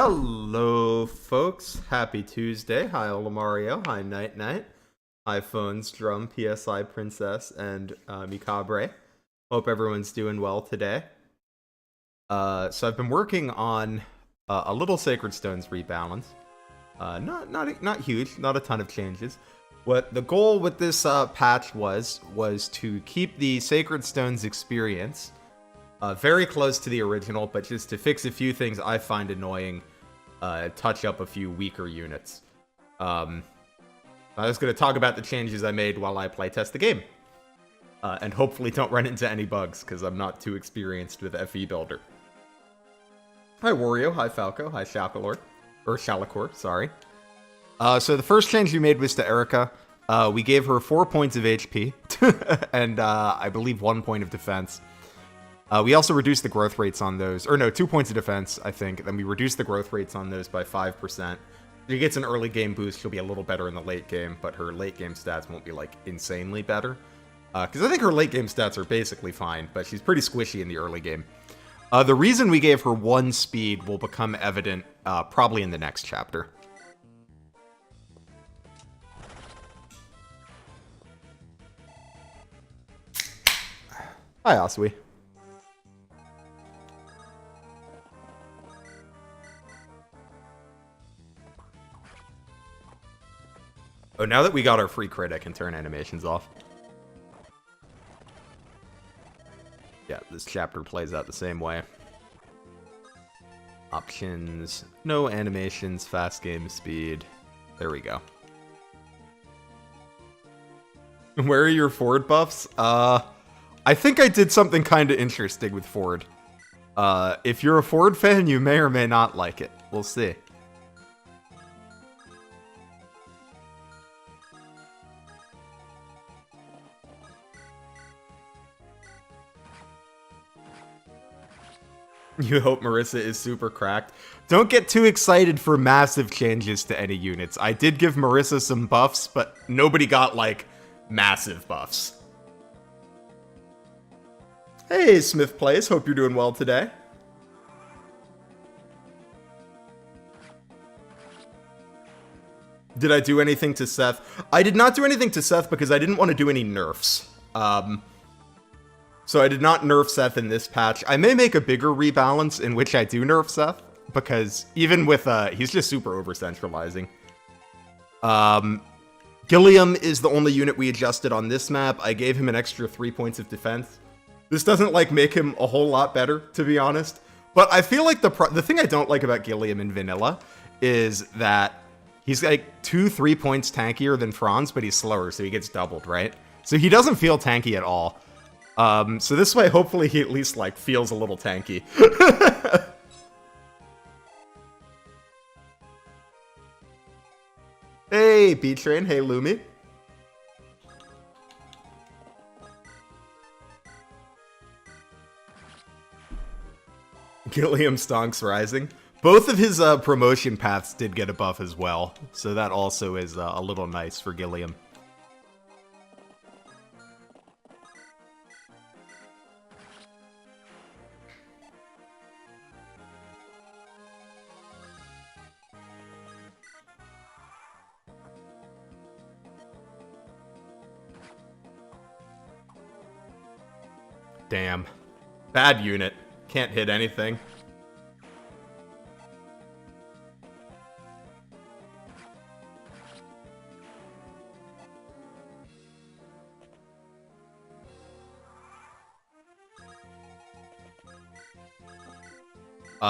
Hello, folks. Happy Tuesday. Hi, Olamario. Hi, Night Night. Hi, Phones, Drum, PSI Princess, and Micabre. Hope everyone's doing well today. So I've been working on a little Sacred Stones rebalance. Not huge, not a ton of changes. What the goal with this patch was to keep the Sacred Stones experience very close to the original, but just to fix a few things I find annoying, touch up a few weaker units. I was going to talk about the changes I made while I playtest the game. And hopefully don't run into any bugs, because I'm not too experienced with FE Builder. Hi Wario, hi Falco, hi Shakalor. Or Shalakor, sorry. So the first change we made was to Erica. We gave her 4 points of HP, and I believe 1 point of defense. We also reduced the growth rates on those, or no, 2 points of defense, I think. Then we reduced the growth rates on those by 5%. If she gets an early game boost, she'll be a little better in the late game, but her late game stats won't be, like, insanely better. Because I think her late game stats are basically fine, but she's pretty squishy in the early game. The reason we gave her 1 speed will become evident probably in the next chapter. Hi, Asui. Oh, now that we got our free crit, I can turn animations off. Yeah, this chapter plays out the same way. Options, no animations, fast game speed. There we go. Where are your Ford buffs? I think I did something kind of interesting with Ford. If you're a Ford fan, you may or may not like it. We'll see. You hope Marissa is super cracked. Don't get too excited for massive changes to any units. I did give Marissa some buffs, but nobody got, like, massive buffs. Hey, Smith Plays. Hope you're doing well today. Did I do anything to Seth? I did not do anything to Seth because I didn't want to do any nerfs. So I did not nerf Seth in this patch. I may make a bigger rebalance in which I do nerf Seth, because even with, he's just super over-centralizing. Gilliam is the only unit we adjusted on this map. I gave him an extra 3 points of defense. This doesn't, like, make him a whole lot better, to be honest. But I feel like the thing I don't like about Gilliam in vanilla is that he's, like, 2-3 points tankier than Franz, but he's slower, so he gets doubled, right? So he doesn't feel tanky at all. So this way, hopefully he at least, like, feels a little tanky. Hey, B-Train. Hey, Lumi. Gilliam stonks rising. Both of his promotion paths did get a buff as well, so that also is a little nice for Gilliam. Damn. Bad unit. Can't hit anything.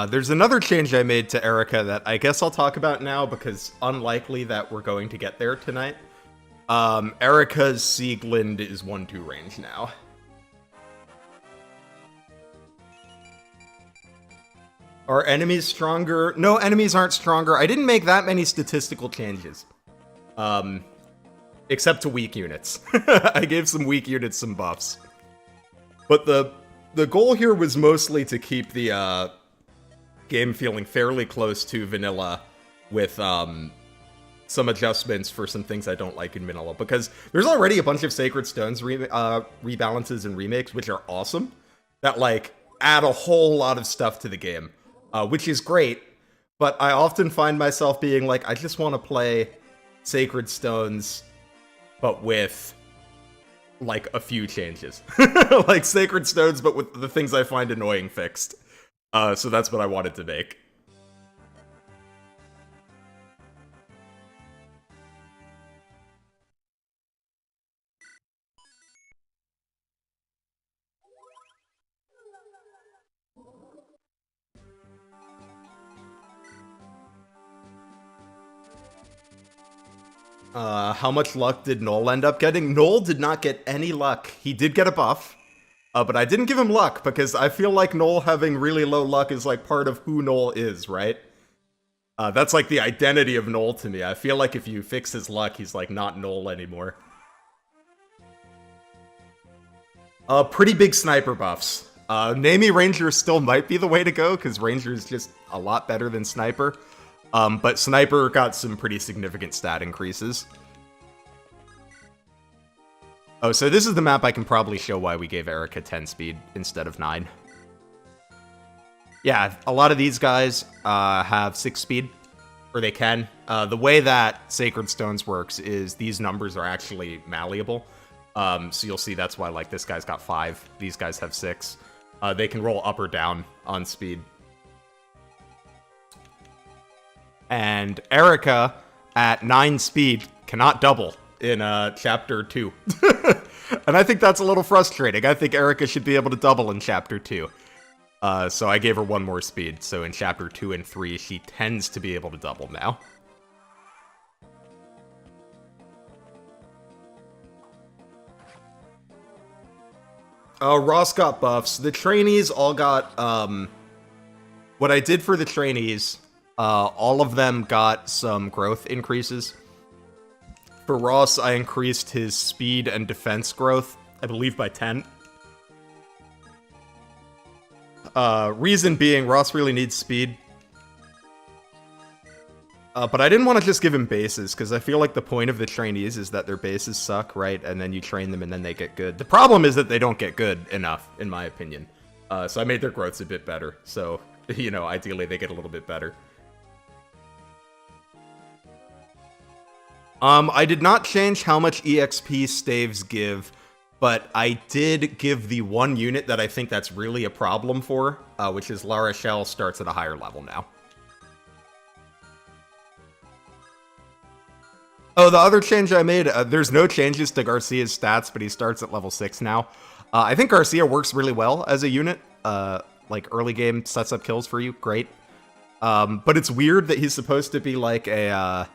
There's another change I made to Erica that I guess I'll talk about now because unlikely that we're going to get there tonight. Erica's Sieglind is 1-2 range now. Are enemies stronger? No, enemies aren't stronger. I didn't make that many statistical changes. Except to weak units. I gave some weak units some buffs. But the goal here was mostly to keep the game feeling fairly close to vanilla with some adjustments for some things I don't like in vanilla. Because there's already a bunch of Sacred Stones rebalances and remakes, which are awesome. That, like, add a whole lot of stuff to the game. Which is great, But I often find myself being like, I just want to play Sacred Stones, but with, like, a few changes. Like, Sacred Stones, but with the things I find annoying fixed. So that's what I wanted to make. How much luck did Noel end up getting? Noel did not get any luck. He did get a buff, but I didn't give him luck because I feel like Noel having really low luck is like part of who Noel is, right? That's like the identity of Noel to me. I feel like if you fix his luck, he's like not Noel anymore. Pretty big sniper buffs. Nami Ranger still might be the way to go because Ranger is just a lot better than Sniper. But Sniper got some pretty significant stat increases. Oh, so this is the map I can probably show why we gave Erica 10 speed instead of 9. Yeah, a lot of these guys have 6 speed, or they can. The way that Sacred Stones works is these numbers are actually malleable. So you'll see that's why, like, this guy's got 5, these guys have 6. They can roll up or down on speed. And Erica, at 9 speed, cannot double in Chapter 2. And I think that's a little frustrating. I think Erica should be able to double in Chapter 2. So I gave her 1 more speed, so in Chapter 2 and 3, she tends to be able to double now. Ross got buffs. The trainees all got, what I did for the trainees, all of them got some growth increases. For Ross, I increased his speed and defense growth, I believe by 10. Reason being, Ross really needs speed. But I didn't want to just give him bases, because I feel like the point of the trainees is that their bases suck, right? And then you train them and then they get good. The problem is that they don't get good enough, in my opinion. So I made their growths a bit better. So, you know, ideally they get a little bit better. I did not change how much EXP staves give, but I did give the one unit that I think that's really a problem for, which is La Rochelle starts at a higher level now. Oh, the other change I made, there's no changes to Garcia's stats, but he starts at level 6 now. I think Garcia works really well as a unit. Like, early game sets up kills for you, great. But it's weird that he's supposed to be like a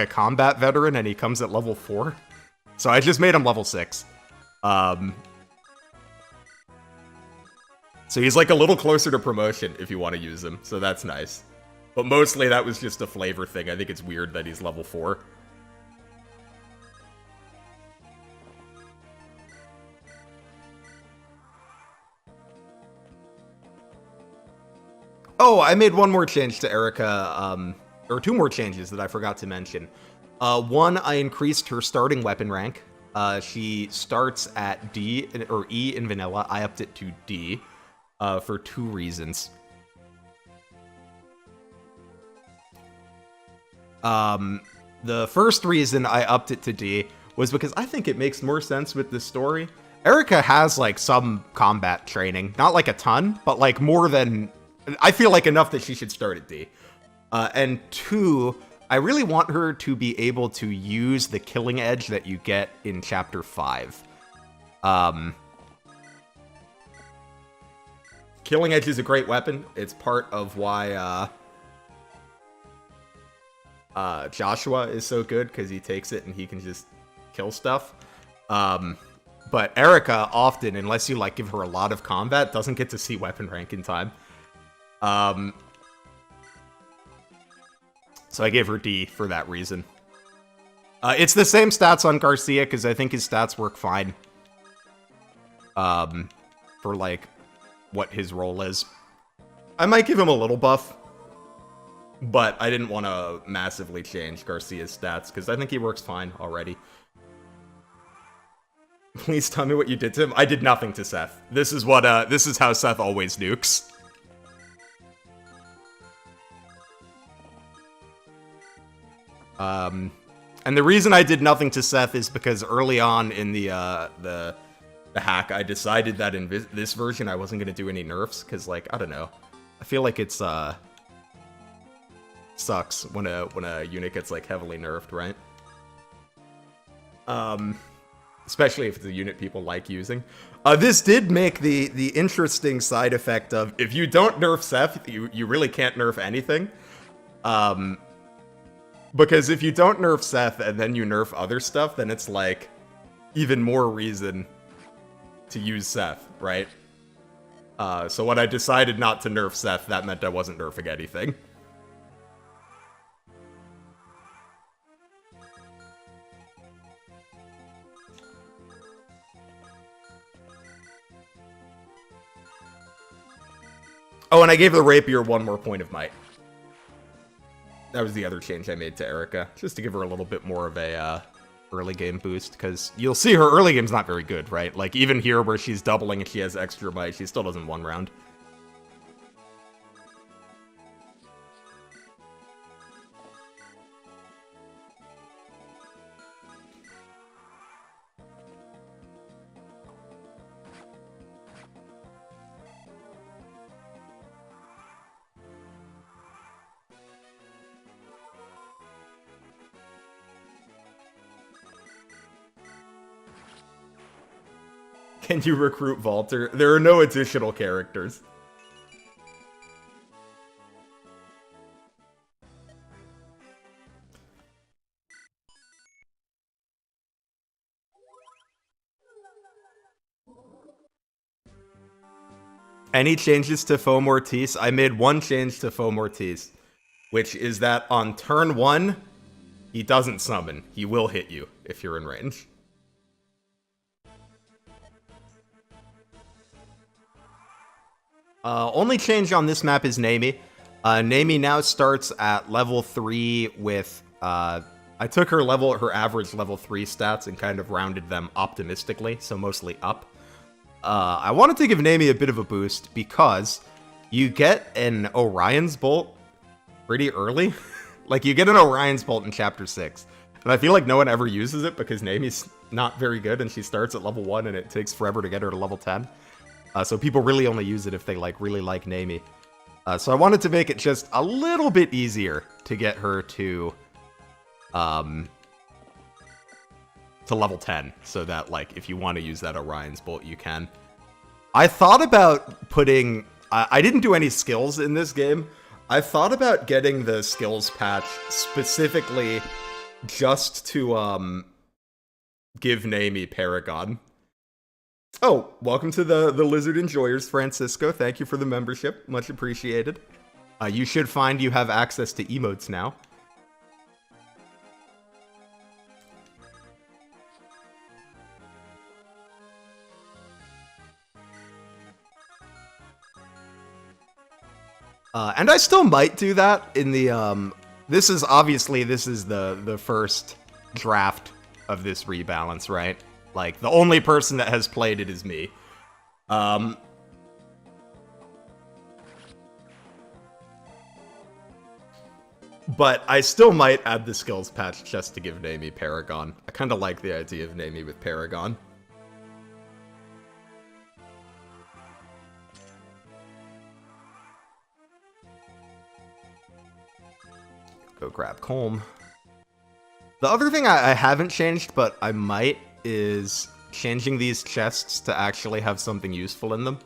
combat veteran and he comes at level 4. So I just made him level 6. So he's like a little closer to promotion if you want to use him, so that's nice. But mostly that was just a flavor thing. I think it's weird that he's level 4. Oh, I made one more change to Erica, or 2 more changes that I forgot to mention. One, I increased her starting weapon rank. She starts at D, or E in vanilla. I upped it to D, for 2 reasons. The first reason I upped it to D was because I think it makes more sense with the story. Erica has, like, some combat training. Not, like, a ton, but, like, more than... I feel like enough that she should start at D. And 2, I really want her to be able to use the killing edge that you get in Chapter 5. Killing edge is a great weapon. It's part of why Joshua is so good, because he takes it and he can just kill stuff. But Erica often, unless you like give her a lot of combat, doesn't get to see weapon rank in time. So I gave her D for that reason. It's the same stats on Garcia, because I think his stats work fine. For, like, what his role is. I might give him a little buff, but I didn't want to massively change Garcia's stats, because I think he works fine already. Please tell me what you did to him. I did nothing to Seth. This is how Seth always nukes. And the reason I did nothing to Seth is because early on in the hack, I decided that in this version I wasn't going to do any nerfs, because, like, I don't know. I feel like it's, sucks when a unit gets, like, heavily nerfed, right? Especially if it's a unit people like using. This did make the interesting side effect of, if you don't nerf Seth, you really can't nerf anything. Because if you don't nerf Seth and then you nerf other stuff, then it's like even more reason to use Seth, right? So when I decided not to nerf Seth, that meant I wasn't nerfing anything. Oh, and I gave the rapier one more point of might. That was the other change I made to Erica, just to give her a little bit more of a early game boost, because you'll see her early game's not very good, right? Like, even here where she's doubling and she has extra might, she still doesn't one round. Can you recruit Valter? There are no additional characters. Any changes to Faux Mortis? I made one change to Faux Mortis, which is that on turn 1, he doesn't summon. He will hit you if you're in range. Only change on this map is Nami. Nami now starts at level 3 with, I took her average level 3 stats and kind of rounded them optimistically, so mostly up. I wanted to give Nami a bit of a boost because you get an Orion's Bolt pretty early. Like, you get an Orion's Bolt in Chapter 6. And I feel like no one ever uses it because Nami's not very good and she starts at level 1 and it takes forever to get her to level 10. So people really only use it if they really like Nami. So I wanted to make it just a little bit easier to get her to level 10, so that, like, if you want to use that Orion's Bolt, you can. I thought about putting... I didn't do any skills in this game. I thought about getting the skills patch specifically just to give Nami Paragon. Oh, welcome to the Lizard Enjoyers, Francisco. Thank you for the membership. Much appreciated. You should find you have access to emotes now. And I still might do that in the, this is the first draft of this rebalance, right? Like, the only person that has played it is me. But I still might add the skills patch just to give Nami Paragon. I kind of like the idea of Nami with Paragon. Go grab Colm. The other thing I haven't changed, but I might, is changing these chests to actually have something useful in them.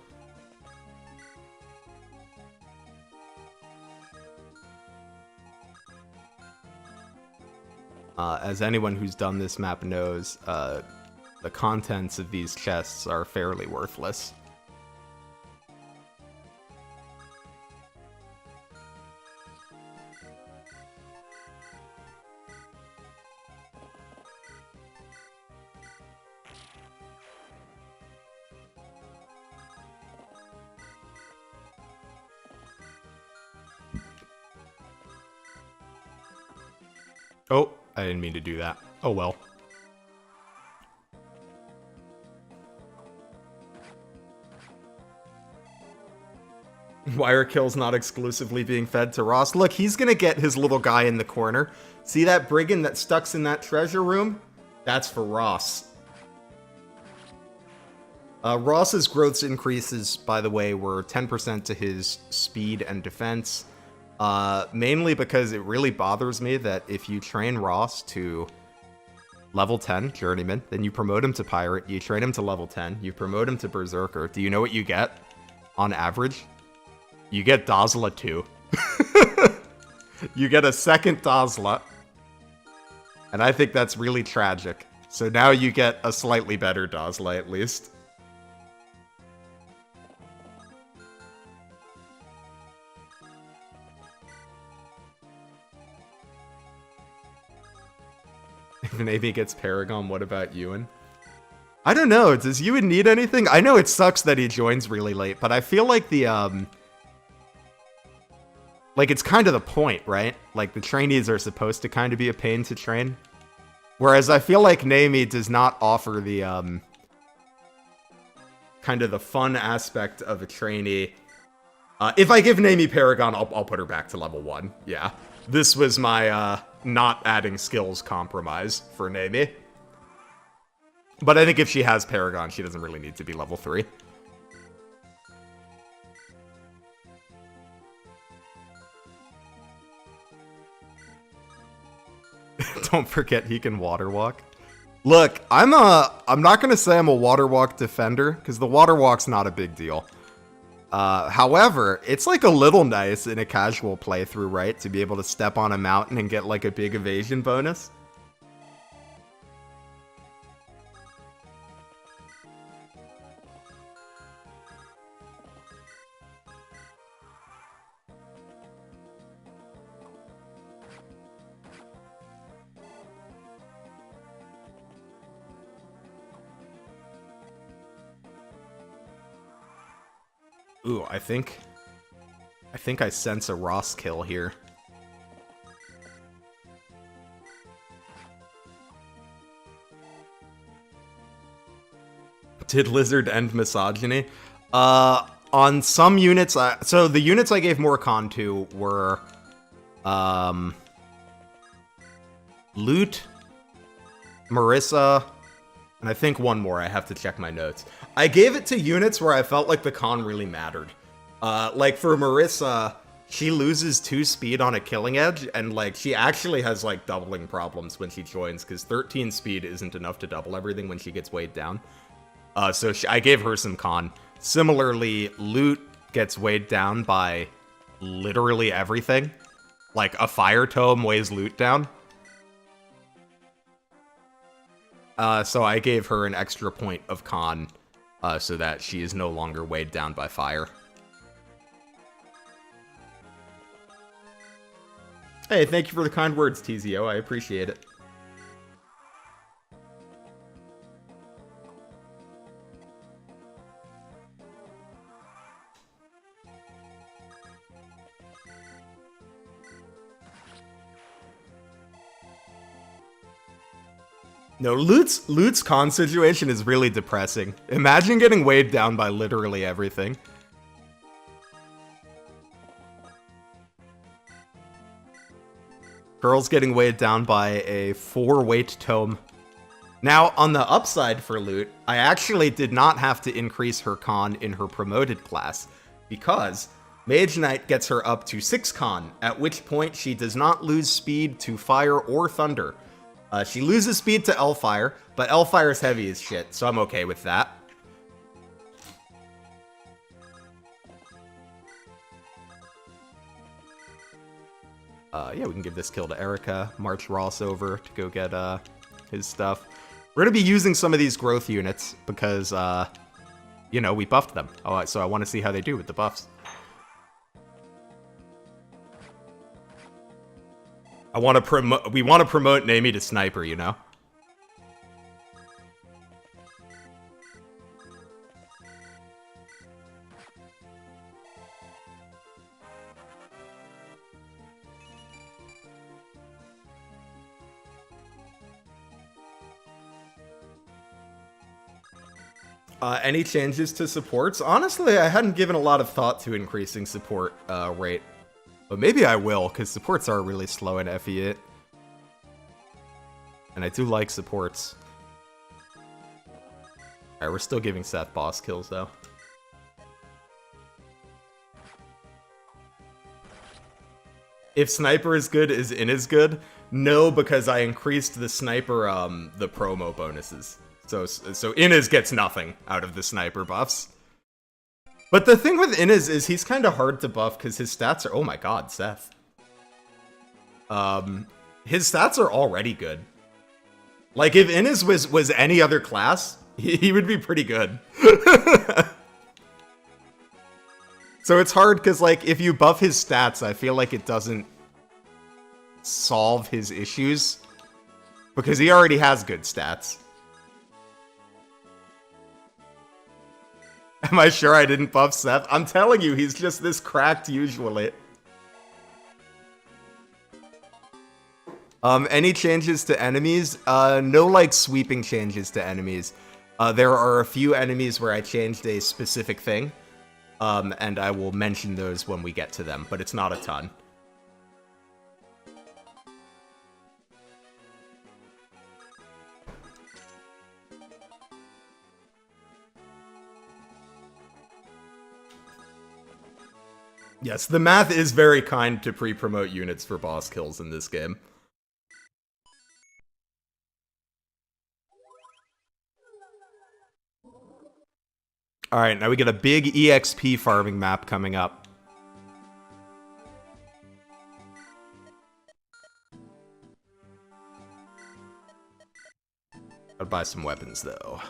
As anyone who's done this map knows, the contents of these chests are fairly worthless. Oh, I didn't mean to do that. Oh well. Why are kills not exclusively being fed to Ross? Look, he's gonna get his little guy in the corner, See that brigand that stuck's in that treasure room? That's for Ross. Ross's growth increases, by the way, were 10% to his speed and defense. Mainly because it really bothers me that if you train Ross to level 10 Journeyman, then you promote him to Pirate, you train him to level 10, you promote him to Berserker. Do you know what you get on average? You get Dazla 2. You get a second Dazla. And I think that's really tragic. So now you get a slightly better Dazla at least. If Navy gets Paragon, what about Ewan? I don't know, does Ewan need anything? I know it sucks that he joins really late, but I feel like the, like, it's kind of the point, right? Like, the trainees are supposed to kind of be a pain to train. Whereas I feel like Nami does not offer the, kind of the fun aspect of a trainee. If I give Nami Paragon, I'll put her back to level 1. Yeah. This was my, not adding skills compromise for Nami. But I think if she has Paragon, she doesn't really need to be level 3. Don't forget he can water walk. Look, I'm not gonna say I'm a water walk defender, because the water walk's not a big deal. However, it's like a little nice in a casual playthrough, right? To be able to step on a mountain and get like a big evasion bonus. Ooh, I think I sense a Ross kill here. Did Lizard end misogyny? On some units, so the units I gave more con to were, Loot, Marissa, and I think one more. I have to check my notes. I gave it to units where I felt like the con really mattered. Like for Marissa, she loses 2 speed on a killing edge, and like she actually has like doubling problems when she joins, because 13 speed isn't enough to double everything when she gets weighed down. So I gave her some con. Similarly, Loot gets weighed down by literally everything. Like a fire tome weighs Loot down. So I gave her an extra point of con, so that she is no longer weighed down by fire. Hey, thank you for the kind words, TZO. I appreciate it. No, Loot's con situation is really depressing. Imagine getting weighed down by literally everything. Girl's getting weighed down by a 4-weight tome. Now, on the upside for Loot, I actually did not have to increase her con in her promoted class, because Mage Knight gets her up to 6 con, at which point she does not lose speed to Fire or Thunder. She loses speed to Elfire, but Elfire's heavy as shit, so I'm okay with that. Yeah, we can give this kill to Erica, march Ross over to go get his stuff. We're going to be using some of these growth units because, you know, we buffed them. Oh, so I want to see how they do with the buffs. We want to promote Nami to Sniper, you know? Any changes to supports? Honestly, I hadn't given a lot of thought to increasing support rate. But maybe I will, because supports are really slow in FE8. And I do like supports. Alright, we're still giving Seth boss kills, though. If sniper is good, is in is good? No, because I increased the sniper, the promo bonuses. So Inez gets nothing out of the sniper buffs. But the thing with Inez is he's kind of hard to buff because his stats are... Oh my god, Seth. His stats are already good. Like, if Inez was any other class, he would be pretty good. So it's hard because, like, if you buff his stats, I feel like it doesn't solve his issues. Because he already has good stats. Am I sure I didn't buff Seth? I'm telling you, he's just this cracked usually. Any changes to enemies? No, like, sweeping changes to enemies. There are a few enemies where I changed a specific thing. And I will mention those when we get to them, but it's not a ton. Yes, the math is very kind to pre-promote units for boss kills in this game. Alright, now we get a big EXP farming map coming up. I'll buy some weapons, though.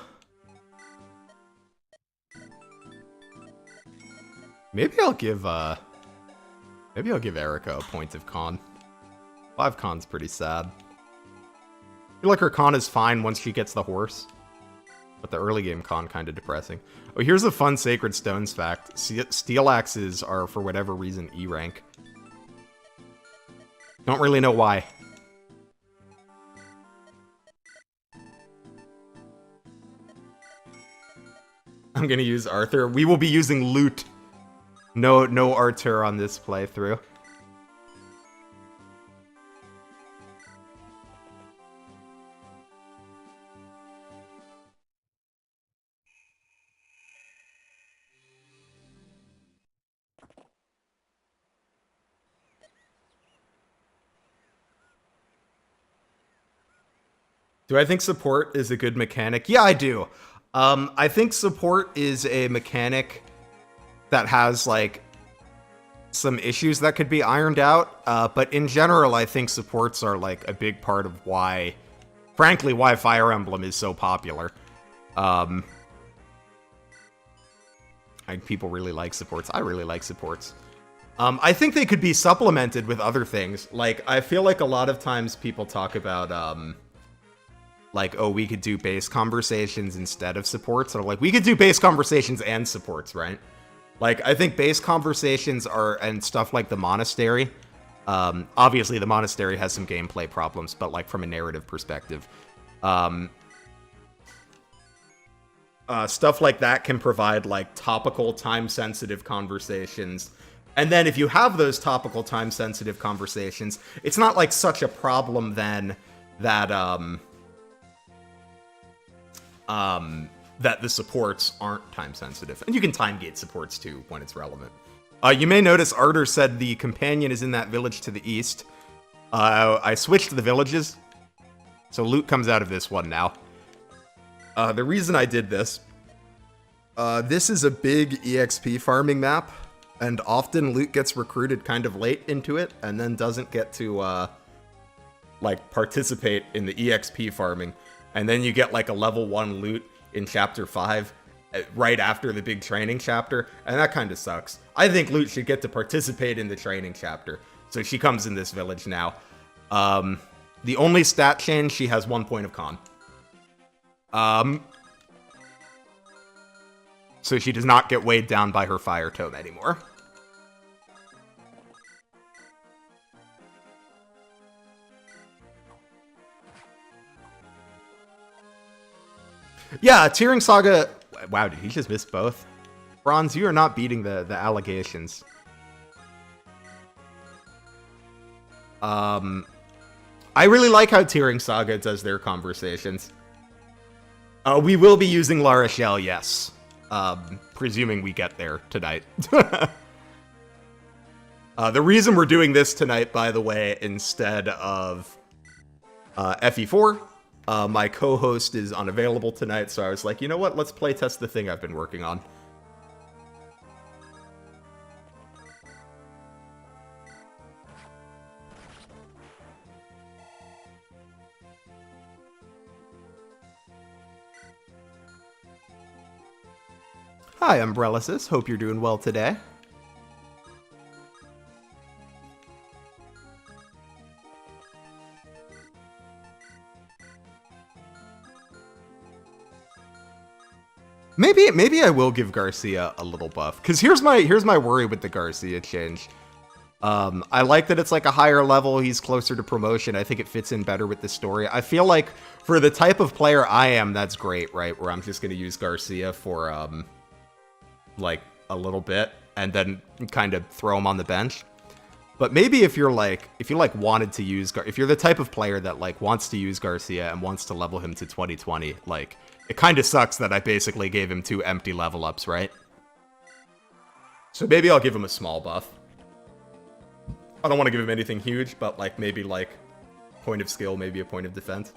Maybe I'll give Erica a point of con. 5 con's pretty sad. I feel like her con is fine once she gets the horse. But the early game con kind of depressing. Oh, here's a fun Sacred Stones fact. Steel axes are, for whatever reason, E rank. Don't really know why. I'm gonna use Arthur. We will be using loot. No Arthur on this playthrough. Do I think support is a good mechanic? Yeah, I do. I think support is a mechanic that has, like, some issues that could be ironed out. But in general, I think supports are, like, a big part of why, frankly, why Fire Emblem is so popular. People really like supports. I really like supports. I think they could be supplemented with other things. Like, I feel like a lot of times people talk about, like, oh, we could do base conversations instead of supports. Or, like, we could do base conversations and supports, right? Like, I think base conversations are, and stuff like the Monastery. Obviously, the Monastery has some gameplay problems, but, like, from a narrative perspective. Stuff like that can provide, like, topical, time-sensitive conversations. And then if you have those topical, time-sensitive conversations, it's not, like, such a problem then that, that the supports aren't time-sensitive. And you can time-gate supports, too, when it's relevant. You may notice Arter said the companion is in that village to the east. I switched the villages, so loot comes out of this one now. The reason I did this, this is a big EXP farming map, and often loot gets recruited kind of late into it, and then doesn't get to, like, participate in the EXP farming. And then you get, like, a level 1 loot in Chapter 5 right after the big training chapter, and that kind of sucks. I think loot should get to participate in the training chapter. So she comes in this village now. The only stat change, she has 1 point of con. So she does not get weighed down by her fire tome anymore. Yeah, Tearing Saga... Wow, did he just miss both? Bronze, you are not beating the allegations. I really like how Tearing Saga does their conversations. We will be using La Rochelle, yes. Presuming we get there tonight. The reason we're doing this tonight, by the way, instead of FE4, my co-host is unavailable tonight, so I was like, you know what, let's playtest the thing I've been working on. Hi, Umbrellasis. Hope you're doing well today. Maybe I will give Garcia a little buff, because here's my worry with the Garcia change. I like that it's like a higher level, he's closer to promotion, I think it fits in better with the story. I feel like for the type of player I am, that's great, right? Where I'm just going to use Garcia for, like, a little bit, and then kind of throw him on the bench. But maybe if you're like, if you wanted to use, if you're the type of player that like wants to use Garcia and wants to level him to 2020, like, it kind of sucks that I basically gave him 2 empty level ups, right? So maybe I'll give him a small buff. I don't want to give him anything huge, but like maybe like point of skill, maybe a point of defense.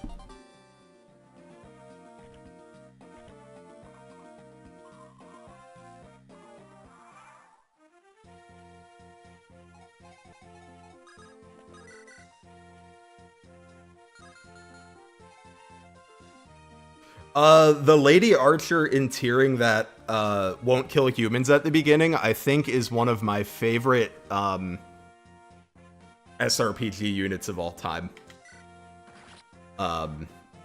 The Lady Archer in Tearing that won't kill humans at the beginning, I think is one of my favorite SRPG units of all time. I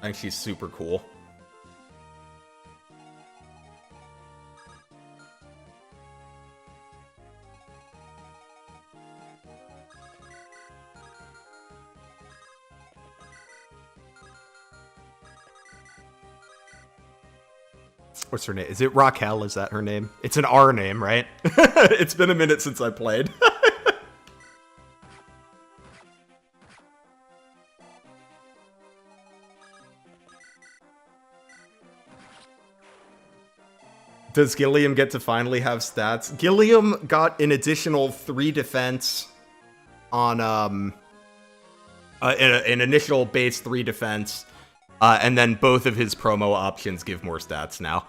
think she's super cool. What's her name? Is it Raquel? Is that her name? It's an R name, right? It's been a minute since I played. Does Gilliam get to finally have stats? Gilliam got an additional 3 defense on an initial base 3 defense, and then both of his promo options give more stats now.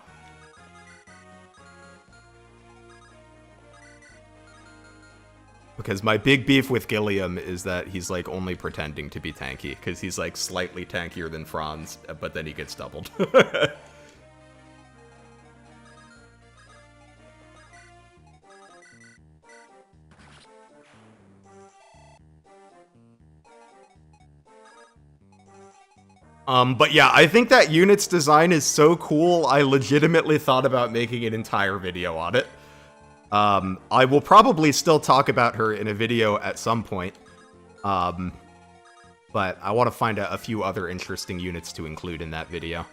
Because my big beef with Gilliam is that he's like only pretending to be tanky, because he's like slightly tankier than Franz, but then he gets doubled. But yeah, I think that unit's design is so cool, I legitimately thought about making an entire video on it. I will probably still talk about her in a video at some point. But I want to find a few other interesting units to include in that video.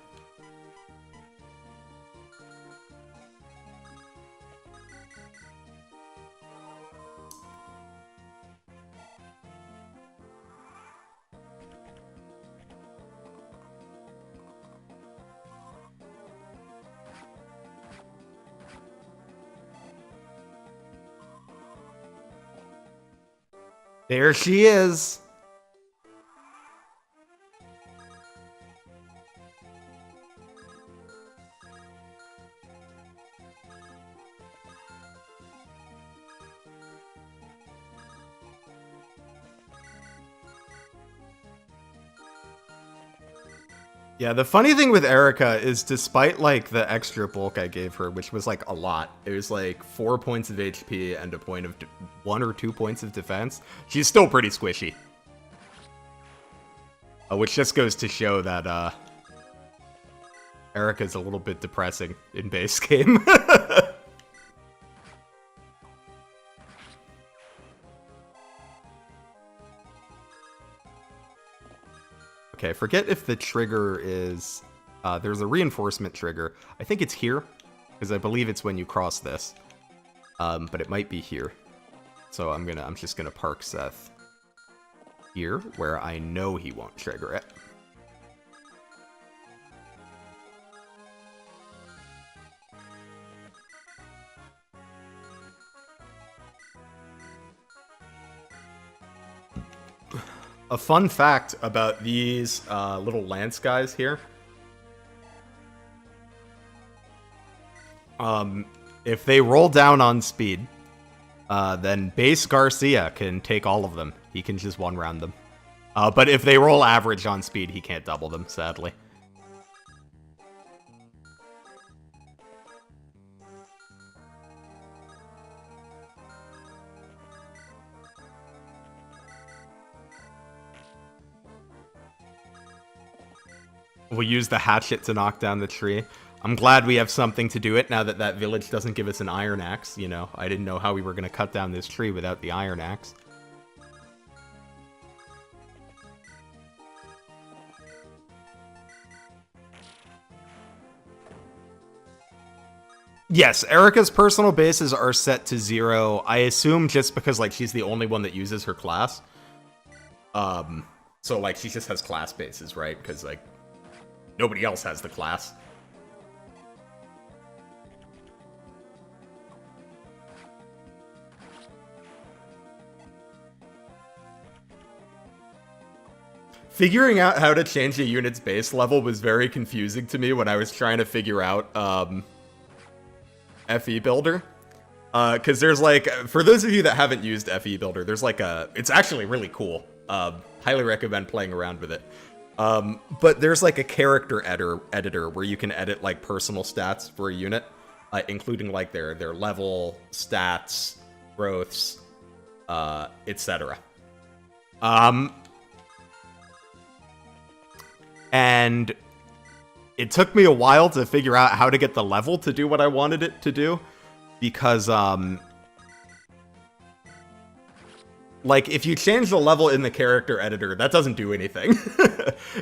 There she is. Yeah, the funny thing with Erica is despite, like, the extra bulk I gave her, which was, like, a lot, it was, like, 4 points of HP and a point of 1 or 2 points of defense, she's still pretty squishy. Which just goes to show that, Erica's a little bit depressing in base game. Okay, forget if the trigger is... there's a reinforcement trigger. I think it's here, because I believe it's when you cross this. But it might be here. So I'm just gonna park Seth. here, where I know he won't trigger it. A fun fact about these little lance guys here. If they roll down on speed, then base Garcia can take all of them. He can just one-round them. But if they roll average on speed, he can't double them, sadly. We'll use the hatchet to knock down the tree. I'm glad we have something to do it now that that village doesn't give us an iron axe. You know, I didn't know how we were going to cut down this tree without the iron axe. Yes, Erica's personal bases are set to 0. I assume just because, like, she's the only one that uses her class. So, like, she just has class bases, right? Because, like, nobody else has the class. Figuring out how to change a unit's base level was very confusing to me when I was trying to figure out FE Builder. Because there's like, for those of you that haven't used FE Builder, there's like it's actually really cool. Highly recommend playing around with it. But there's like a character editor where you can edit like personal stats for a unit, including like their level, stats, growths, etc. And it took me a while to figure out how to get the level to do what I wanted it to do, because like, if you change the level in the character editor, that doesn't do anything.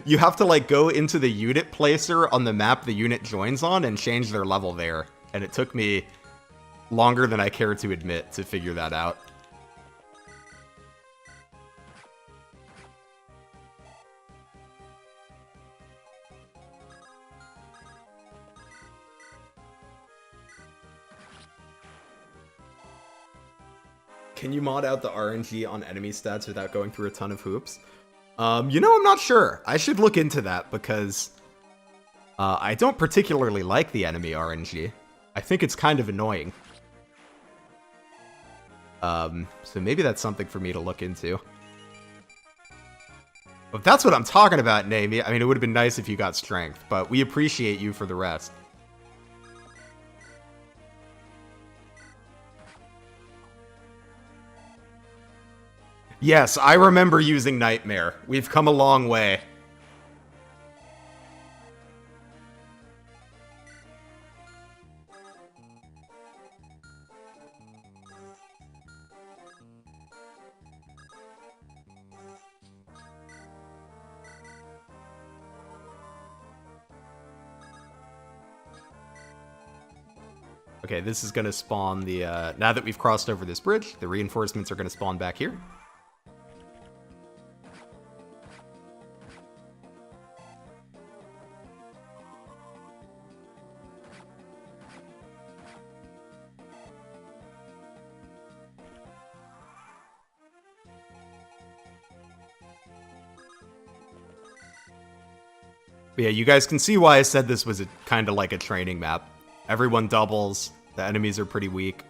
You have to, like, go into the unit placer on the map the unit joins on and change their level there. And it took me longer than I care to admit to figure that out. Can you mod out the RNG on enemy stats without going through a ton of hoops? You know, I'm not sure. I should look into that because I don't particularly like the enemy RNG. I think it's kind of annoying. So maybe that's something for me to look into. If that's what I'm talking about, Nami, I mean, it would have been nice if you got strength, but we appreciate you for the rest. Yes, I remember using Nightmare. We've come a long way. Okay, this is going to spawn the... now that we've crossed over this bridge, the reinforcements are going to spawn back here. But yeah, you guys can see why I said this was kind of like a training map. Everyone doubles. The enemies are pretty weak.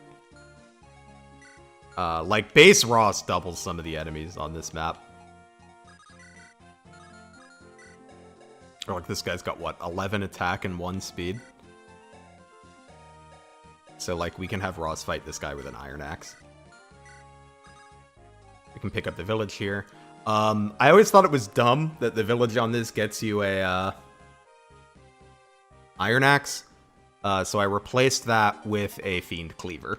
Like, base Ross doubles some of the enemies on this map. Or like, this guy's got, what, 11 attack and 1 speed? So, like, we can have Ross fight this guy with an iron axe. We can pick up the village here. I always thought it was dumb that the village on this gets you a iron axe. So I replaced that with a Fiend Cleaver,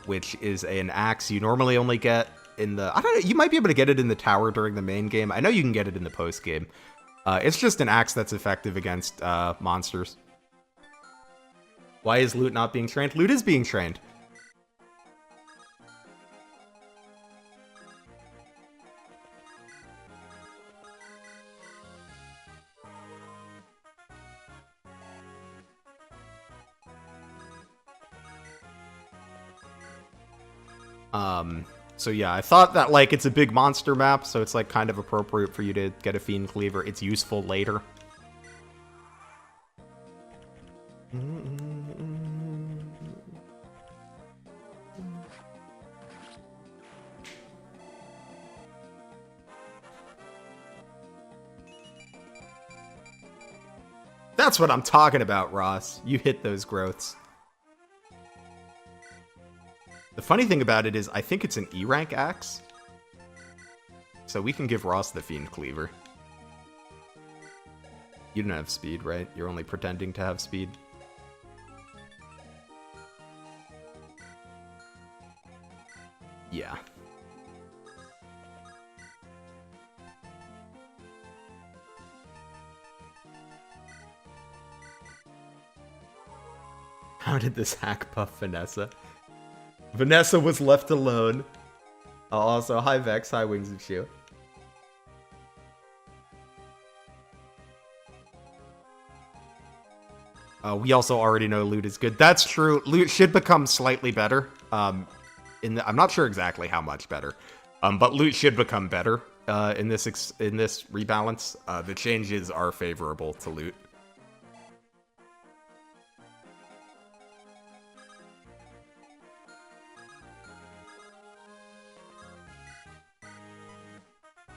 which is an axe you normally only get in the... I don't know, you might be able to get it in the tower during the main game. I know you can get it in the post game. It's just an axe that's effective against monsters. Why is Loot not being trained? Loot is being trained. So yeah, I thought that, like, it's a big monster map, so it's, like, kind of appropriate for you to get a Fiend Cleaver. It's useful later. That's what I'm talking about, Ross. You hit those growths. The funny thing about it is, I think it's an E rank axe. So we can give Ross the Fiend Cleaver. You don't have speed, right? You're only pretending to have speed. Yeah. How did this hack buff Vanessa? Vanessa was left alone. Also, hi Vex, hi Wings of Shoe. We also already know loot is good. That's true. Loot should become slightly better. I'm not sure exactly how much better, but loot should become better in this rebalance. The changes are favorable to loot.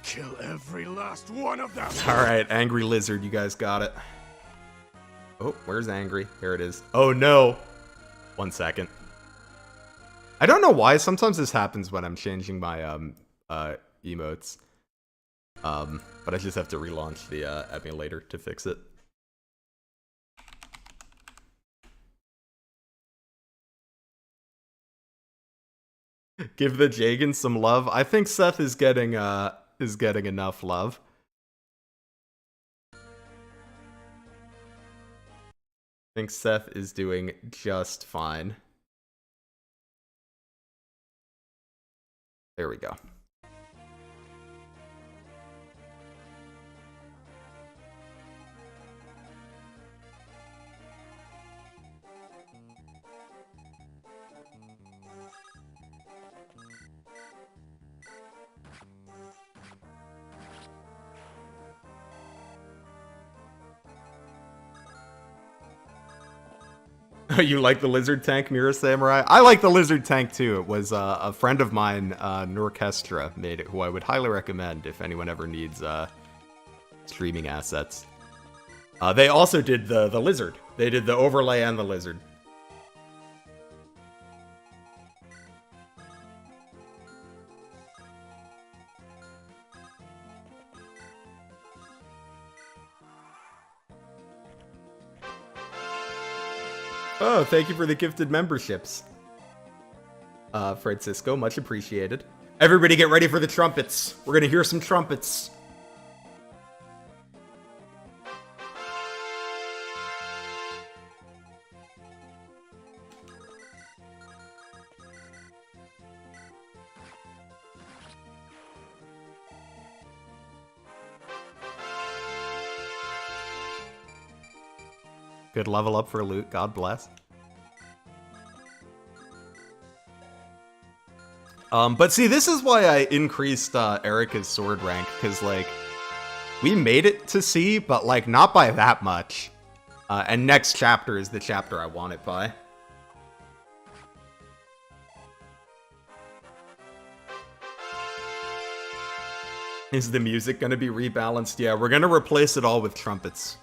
Kill every last one of them. All right, Angry Lizard, you guys got it. Oh, where's Angry? Here it is. Oh no. 1 second. I don't know why. Sometimes this happens when I'm changing my emotes. But I just have to relaunch the emulator to fix it. Give the Jagan some love. I think Seth is getting enough love. I think Seth is doing just fine. There we go. You like the lizard tank, Mira Samurai? I like the lizard tank too. It was a friend of mine, Norchestra, made it, who I would highly recommend if anyone ever needs streaming assets. They also did the lizard. They did the overlay and the lizard. Oh, thank you for the gifted memberships. Francisco, much appreciated. Everybody get ready for the trumpets. We're gonna hear some trumpets. Good level up for loot, God bless. But see, this is why I increased Erica's sword rank, because, like, we made it to C, but, like, not by that much. And next chapter is the chapter I want it by. Is the music gonna be rebalanced? Yeah, we're gonna replace it all with trumpets.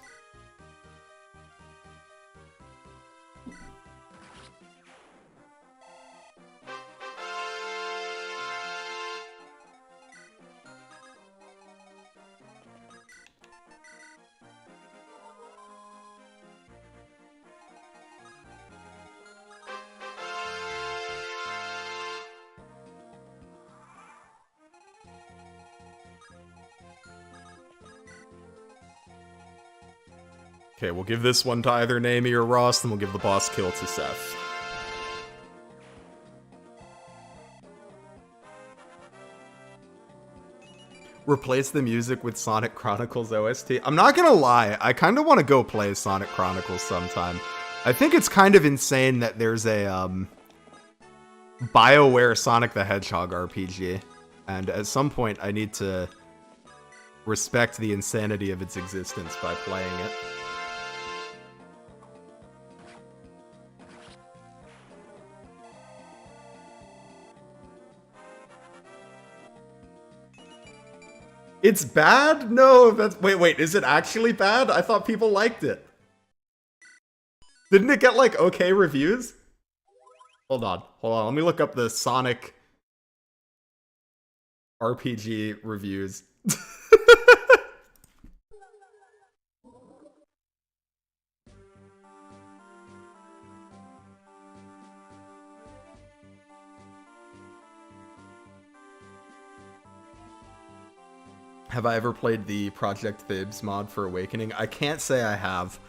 Okay, we'll give this one to either Nami or Ross, then we'll give the boss kill to Seth. Replace the music with Sonic Chronicles OST. I'm not gonna lie, I kind of want to go play Sonic Chronicles sometime. I think it's kind of insane that there's a BioWare Sonic the Hedgehog RPG. And at some point, I need to respect the insanity of its existence by playing it. It's bad? No, that's... Wait, is it actually bad? I thought people liked it. Didn't it get, like, okay reviews? Hold on. Let me look up the Sonic RPG reviews. Have I ever played the Project Fibs mod for Awakening? I can't say I have.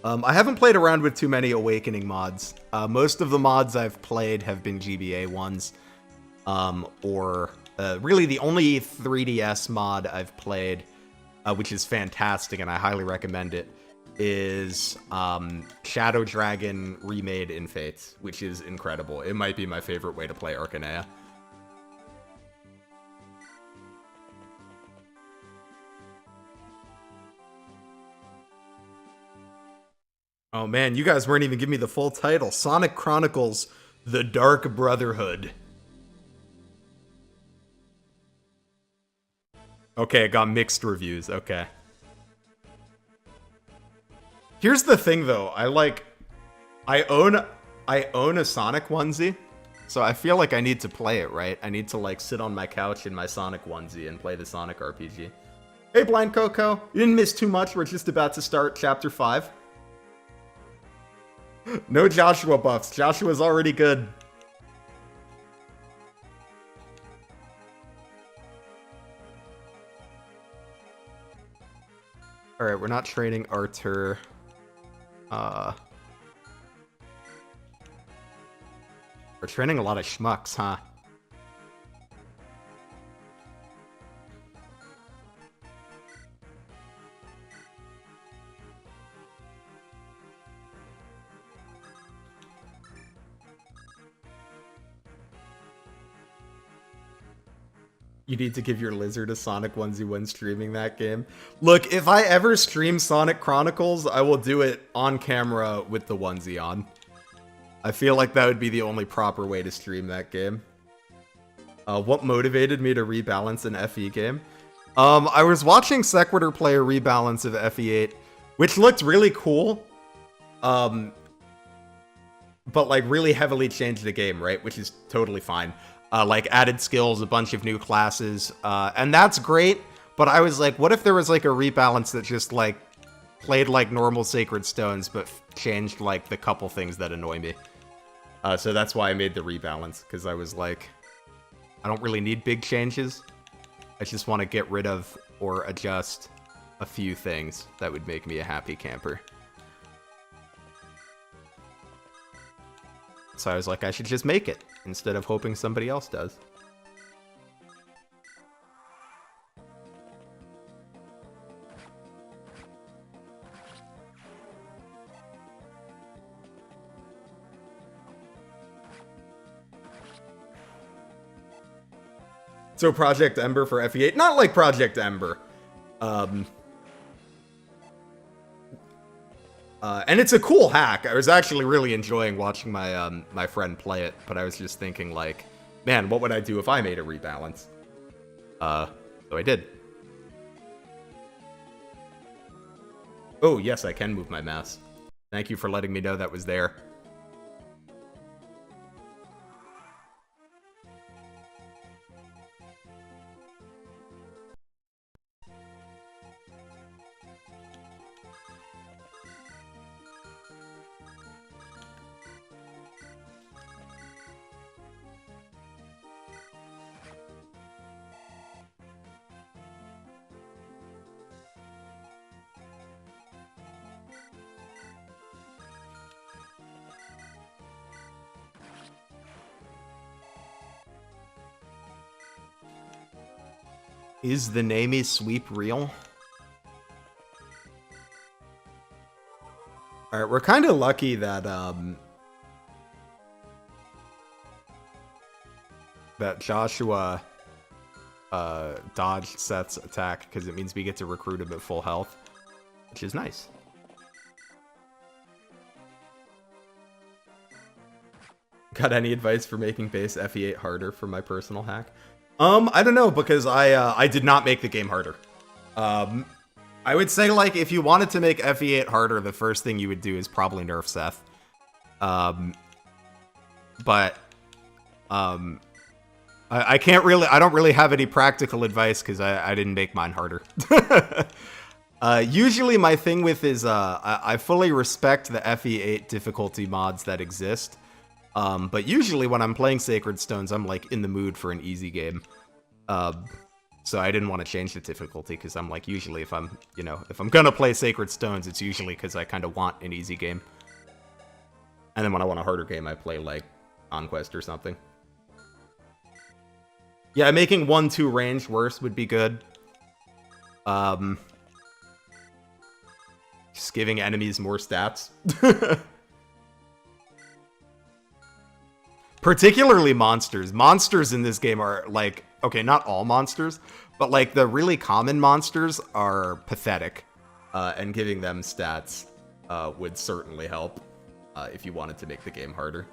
I haven't played around with too many Awakening mods. Most of the mods I've played have been GBA ones. Really the only 3DS mod I've played, which is fantastic and I highly recommend it, is Shadow Dragon Remade in Fates, which is incredible. It might be my favorite way to play Arcaneia. Oh man, you guys weren't even giving me the full title. Sonic Chronicles: The Dark Brotherhood. Okay, it got mixed reviews. Okay. Here's the thing though. I own a Sonic onesie, so I feel like I need to play it, right? I need to like sit on my couch in my Sonic onesie and play the Sonic RPG. Hey Blind Coco, you didn't miss too much. We're just about to start chapter 5. No Joshua buffs. Joshua's already good. Alright, we're not training Arthur. We're training a lot of schmucks, huh? You need to give your lizard a Sonic onesie when streaming that game. Look, if I ever stream Sonic Chronicles, I will do it on camera with the onesie on. I feel like that would be the only proper way to stream that game. What motivated me to rebalance an FE game? I was watching Sequitur play a rebalance of FE8, which looked really cool. But like really heavily changed the game, right? Which is totally fine. Like added skills, a bunch of new classes, and that's great. But I was like, what if there was like a rebalance that just like played like normal Sacred Stones, but changed like the couple things that annoy me. So that's why I made the rebalance, because I was like, I don't really need big changes. I just want to get rid of or adjust a few things that would make me a happy camper. So I was like, I should just make it, instead of hoping somebody else does. So Project Ember for FE8, not like Project Ember. And it's a cool hack. I was actually really enjoying watching my my friend play it, but I was just thinking like, man, what would I do if I made a rebalance? So I did. Oh, yes, I can move my mouse. Thank you for letting me know that was there. Is the Nami sweep real? Alright, we're kind of lucky that, that Joshua dodged Seth's attack because it means we get to recruit him at full health, which is nice. Got any advice for making base FE8 harder for my personal hack? I don't know, because I did not make the game harder. I would say, like, if you wanted to make FE8 harder, the first thing you would do is probably nerf Seth. I can't really, I don't really have any practical advice because I didn't make mine harder. Usually my thing with is, I fully respect the FE8 difficulty mods that exist. But usually when I'm playing Sacred Stones, I'm like in the mood for an easy game. So I didn't want to change the difficulty because I'm like, usually if I'm gonna play Sacred Stones, it's usually because I kind of want an easy game. And then when I want a harder game, I play like Conquest or something. Yeah, making 1-2 range worse would be good. Just giving enemies more stats. Particularly monsters. Monsters in this game are, like, okay, not all monsters, but, like, the really common monsters are pathetic. And giving them stats would certainly help if you wanted to make the game harder.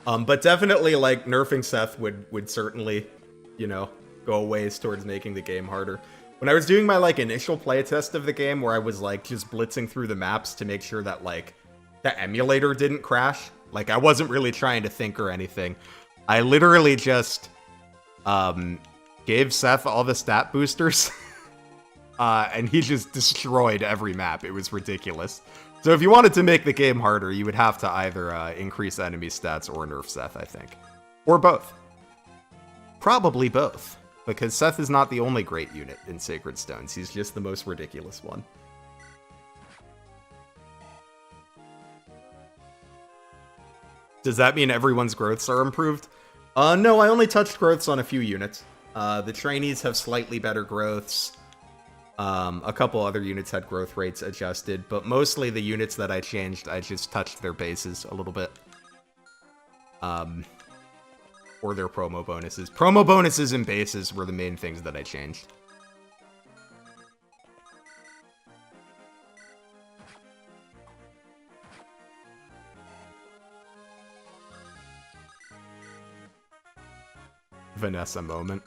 But definitely, like, nerfing Seth would certainly, go a ways towards making the game harder. When I was doing my, like, initial playtest of the game, where I was, like, just blitzing through the maps to make sure that, like, the emulator didn't crash, like, I wasn't really trying to think or anything. I literally just, gave Seth all the stat boosters, and he just destroyed every map. It was ridiculous. So if you wanted to make the game harder, you would have to either increase enemy stats or nerf Seth, I think. Or both. Probably both. Because Seth is not the only great unit in Sacred Stones. He's just the most ridiculous one. Does that mean everyone's growths are improved? No, I only touched growths on a few units. The Trainees have slightly better growths. A couple other units had growth rates adjusted, but mostly the units that I changed, I just touched their bases a little bit. Or their promo bonuses. Promo bonuses and bases were the main things that I changed. Vanessa moment.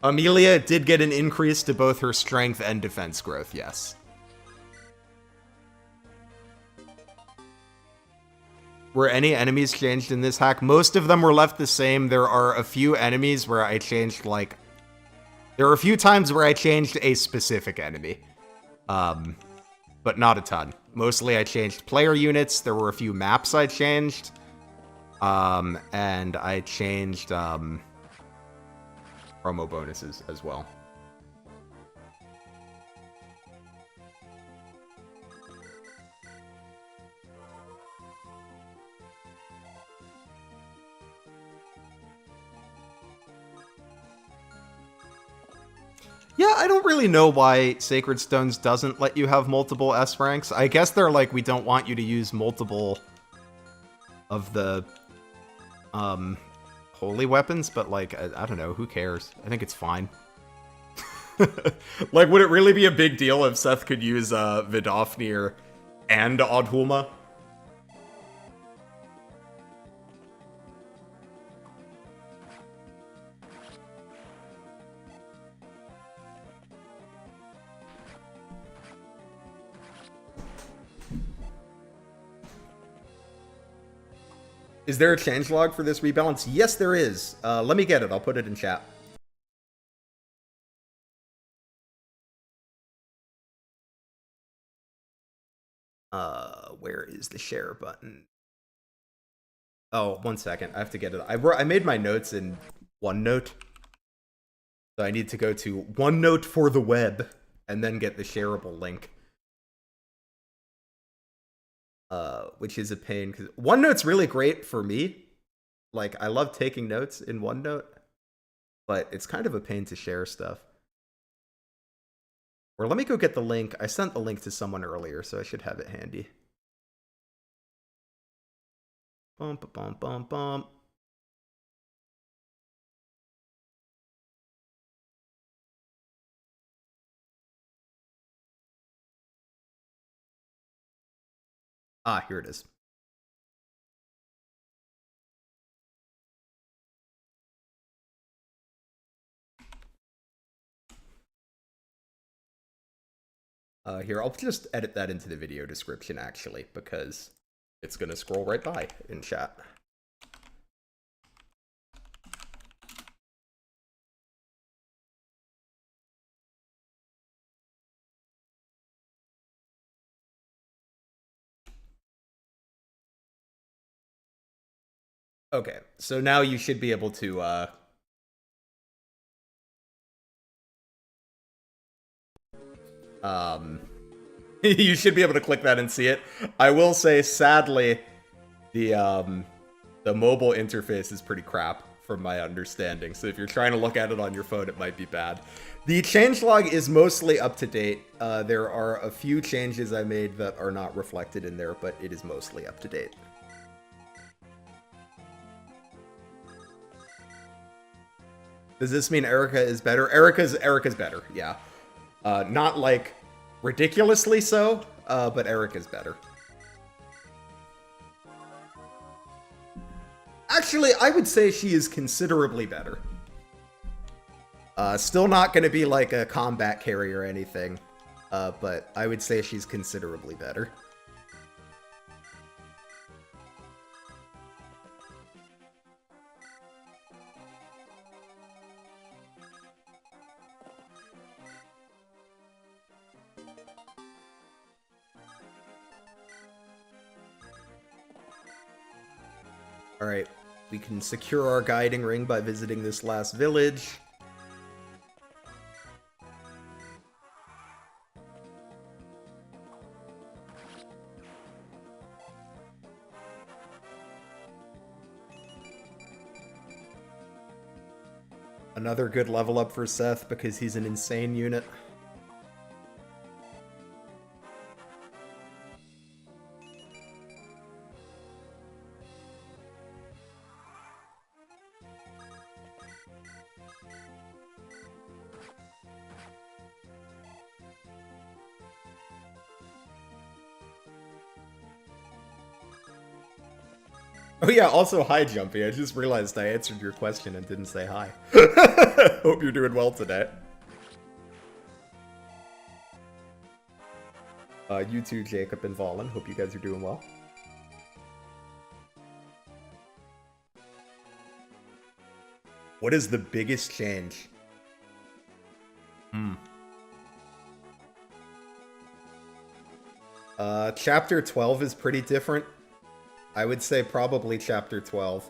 Amelia did get an increase to both her strength and defense growth, yes. Were any enemies changed in this hack? Most of them were left the same. There are a few enemies where I changed, like... There are a few times where I changed a specific enemy. But not a ton. Mostly I changed player units. There were a few maps I changed. And I changed, promo bonuses as well. Yeah, I don't really know why Sacred Stones doesn't let you have multiple S ranks. I guess they're like, we don't want you to use multiple of the holy weapons, but like, I don't know, who cares? I think it's fine. Like, would it really be a big deal if Seth could use Vidofnir and Odhulma? Is there a changelog for this rebalance? Yes, there is. Let me get it. I'll put it in chat. Where is the share button? Oh, 1 second. I have to get it. I made my notes in OneNote. So I need to go to OneNote for the web. and then get the shareable link. Which is a pain, because OneNote's really great for me. Like, I love taking notes in OneNote, but it's kind of a pain to share stuff. Or let me go get the link. I sent the link to someone earlier, so I should have it handy. Bump, bump, bump, bump. Ah, here it is. Here, I'll just edit that into the video description, actually, because it's going to scroll right by in chat. Okay, so now you should be able to, you should be able to click that and see it. I will say, sadly, the mobile interface is pretty crap, from my understanding. So if you're trying to look at it on your phone, it might be bad. The changelog is mostly up to date. There are a few changes I made that are not reflected in there, but it is mostly up to date. Does this mean Erica is better? Erica's better, yeah. Not like ridiculously so, but Erica's better. Actually, I would say she is considerably better. Still not going to be like a combat carry or anything, but I would say she's considerably better. Alright, we can secure our guiding ring by visiting this last village. Another good level up for Seth because he's an insane unit. Oh yeah, also hi Jumpy. I just realized I answered your question and didn't say hi. Hope you're doing well today. You too, Jacob and Valen. Hope you guys are doing well. What is the biggest change? Chapter 12 is pretty different. I would say probably chapter 12.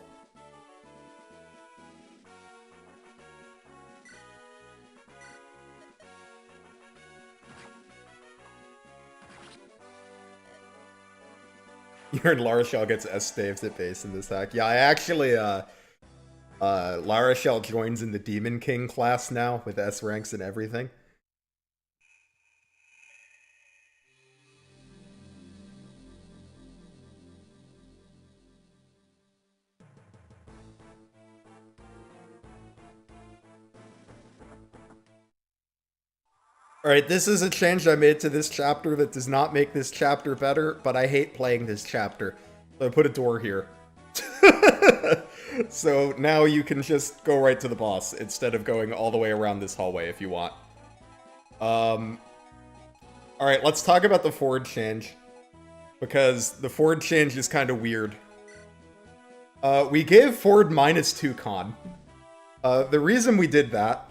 You're in Larashel gets S-staves at base in this hack. Yeah, I actually, Larashel joins in the Demon King class now with S ranks and everything. Alright, this is a change I made to this chapter that does not make this chapter better, but I hate playing this chapter. So I put a door here. So now you can just go right to the boss instead of going all the way around this hallway if you want. Alright, let's talk about the Ford change. Because the Ford change is kind of weird. We gave Ford -2 con. The reason we did that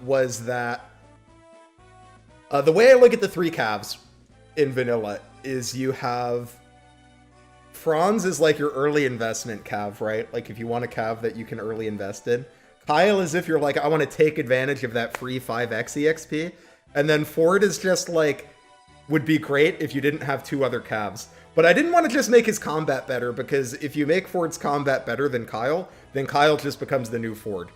was that the way I look at the 3 calves in vanilla is you have Franz is like your early investment cav, right? Like if you want a cav that you can early invest in. Kyle is if you're like, I want to take advantage of that free 5x EXP. And then Ford is just like, would be great if you didn't have two other Cavs. But I didn't want to just make his combat better, because if you make Ford's combat better than Kyle, then Kyle just becomes the new Ford.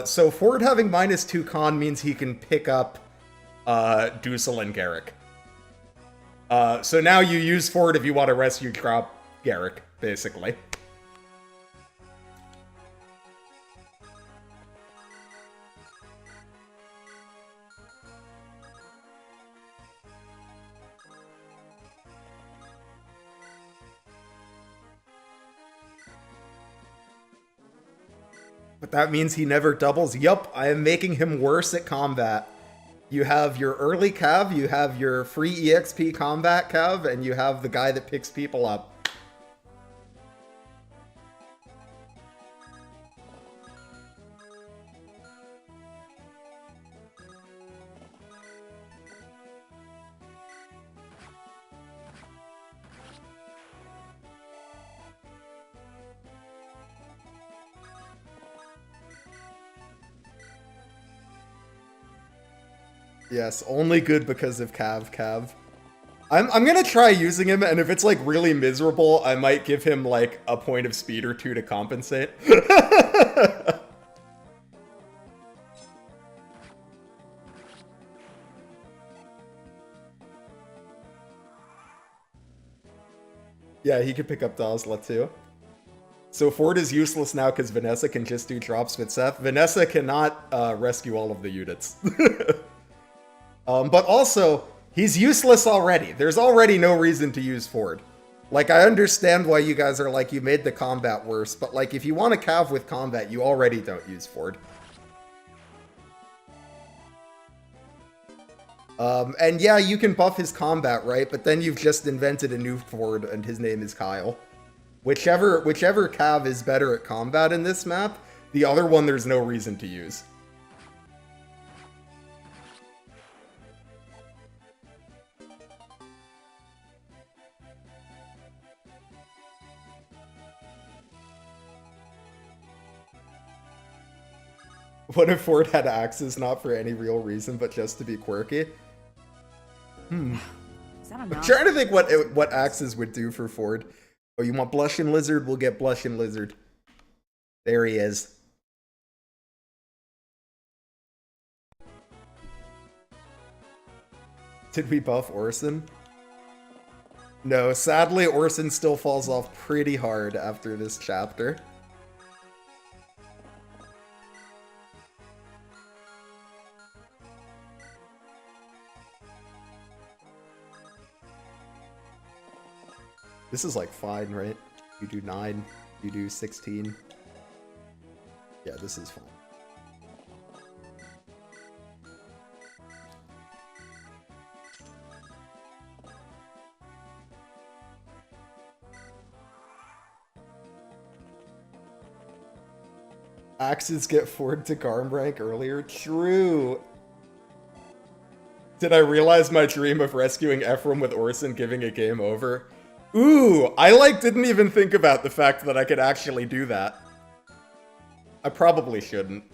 So Ford having -2 con means he can pick up Dussel and Garrick. So now you use Ford if you want to rescue drop Garrick, basically. But that means he never doubles. Yup, I am making him worse at combat. You have your early Cav, you have your free EXP combat Cav, and you have the guy that picks people up. Yes, only good because of Cav. I'm gonna try using him, and if it's like really miserable, I might give him like a point of speed or two to compensate. Yeah, he could pick up Dazla too. So Ford is useless now because Vanessa can just do drops with Seth. Vanessa cannot rescue all of the units. But also, he's useless already. There's already no reason to use Ford. Like, I understand why you guys are like, you made the combat worse, but like, if you want to cav with combat, you already don't use Ford. And yeah, you can buff his combat, right? But then you've just invented a new Ford, and his name is Kyle. Whichever cav is better at combat in this map, the other one there's no reason to use. What if Ford had axes not for any real reason, but just to be quirky? Is that enough? I'm trying to think what axes would do for Ford. Oh, you want Blush and Lizard? We'll get Blush and Lizard. There he is. Did we buff Orson? No, sadly Orson still falls off pretty hard after this chapter. This is like fine, right? You do 9, you do 16. Yeah, this is fine. Axes get Ford to Garm rank earlier? True! Did I realize my dream of rescuing Ephraim with Orson giving a game over? Ooh, I didn't even think about the fact that I could actually do that. I probably shouldn't.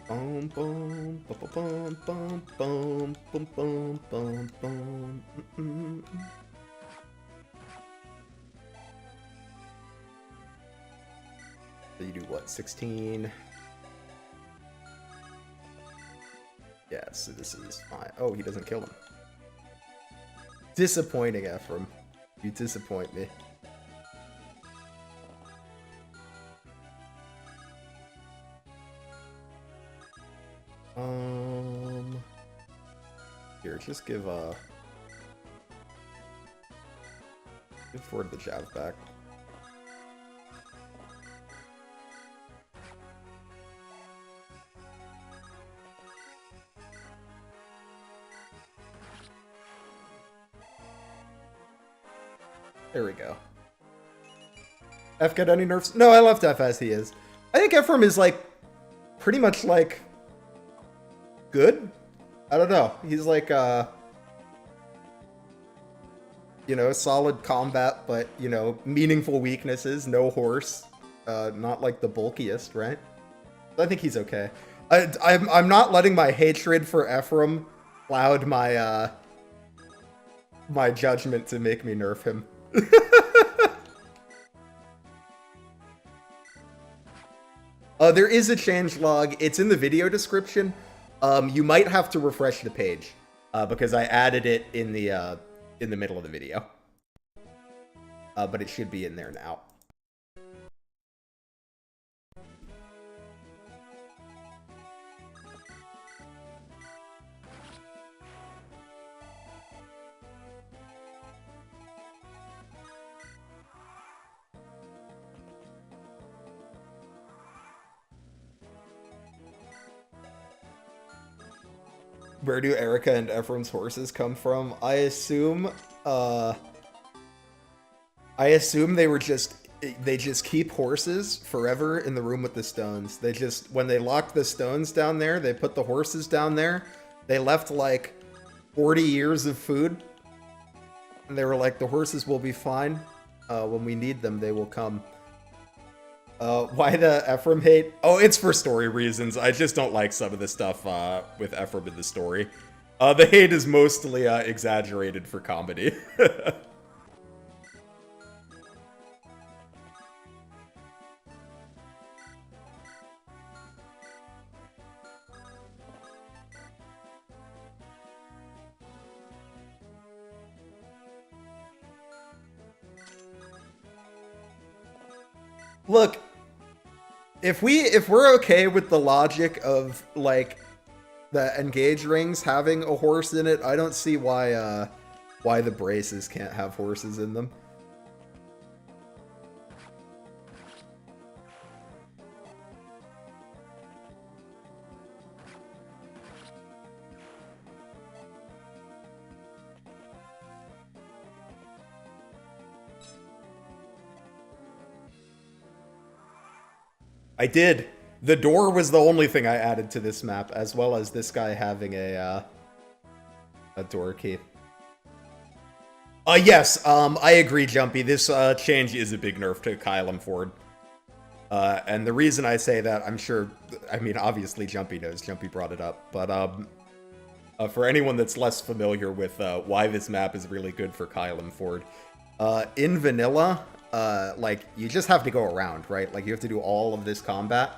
Boom, boom, boom, boom, boom, boom, boom, boom, boom, boom. So you do what, 16? Yeah, so this is fine. Oh, he doesn't kill him. Disappointing, Ephraim. You disappoint me. Here, just give Ford the jab back. There we go. F get any nerfs? No, I left F as he is. I think Ephraim is, like, pretty much, like, good? I don't know. He's, like, you know, solid combat, but, you know, meaningful weaknesses, no horse. Not, like, the bulkiest, right? I think he's okay. I'm not letting my hatred for Ephraim cloud my, my judgment to make me nerf him. There is a change log. It's in the video description. You might have to refresh the page because I added it in the middle of the video. But it should be in there now. Where do Erica and Ephraim's horses come from? I assume they were they just keep horses forever in the room with the stones. They just, when they locked the stones down there, they put the horses down there. They left like 40 years of food. And they were like, the horses will be fine. When we need them, they will come. Why the Ephraim hate? Oh, it's for story reasons. I just don't like some of the stuff with Ephraim in the story. The hate is mostly exaggerated for comedy. Look, if we're okay with the logic of like the engage rings having a horse in it, I don't see why the braces can't have horses in them. I did. The door was the only thing I added to this map, as well as this guy having a door key. Yes, I agree, Jumpy. This change is a big nerf to Kylem Ford. And the reason I say that, I'm sure, I mean, obviously Jumpy knows. Jumpy brought it up. But for anyone that's less familiar with why this map is really good for Kylem Ford, in vanilla, like, you just have to go around, right? Like, you have to do all of this combat.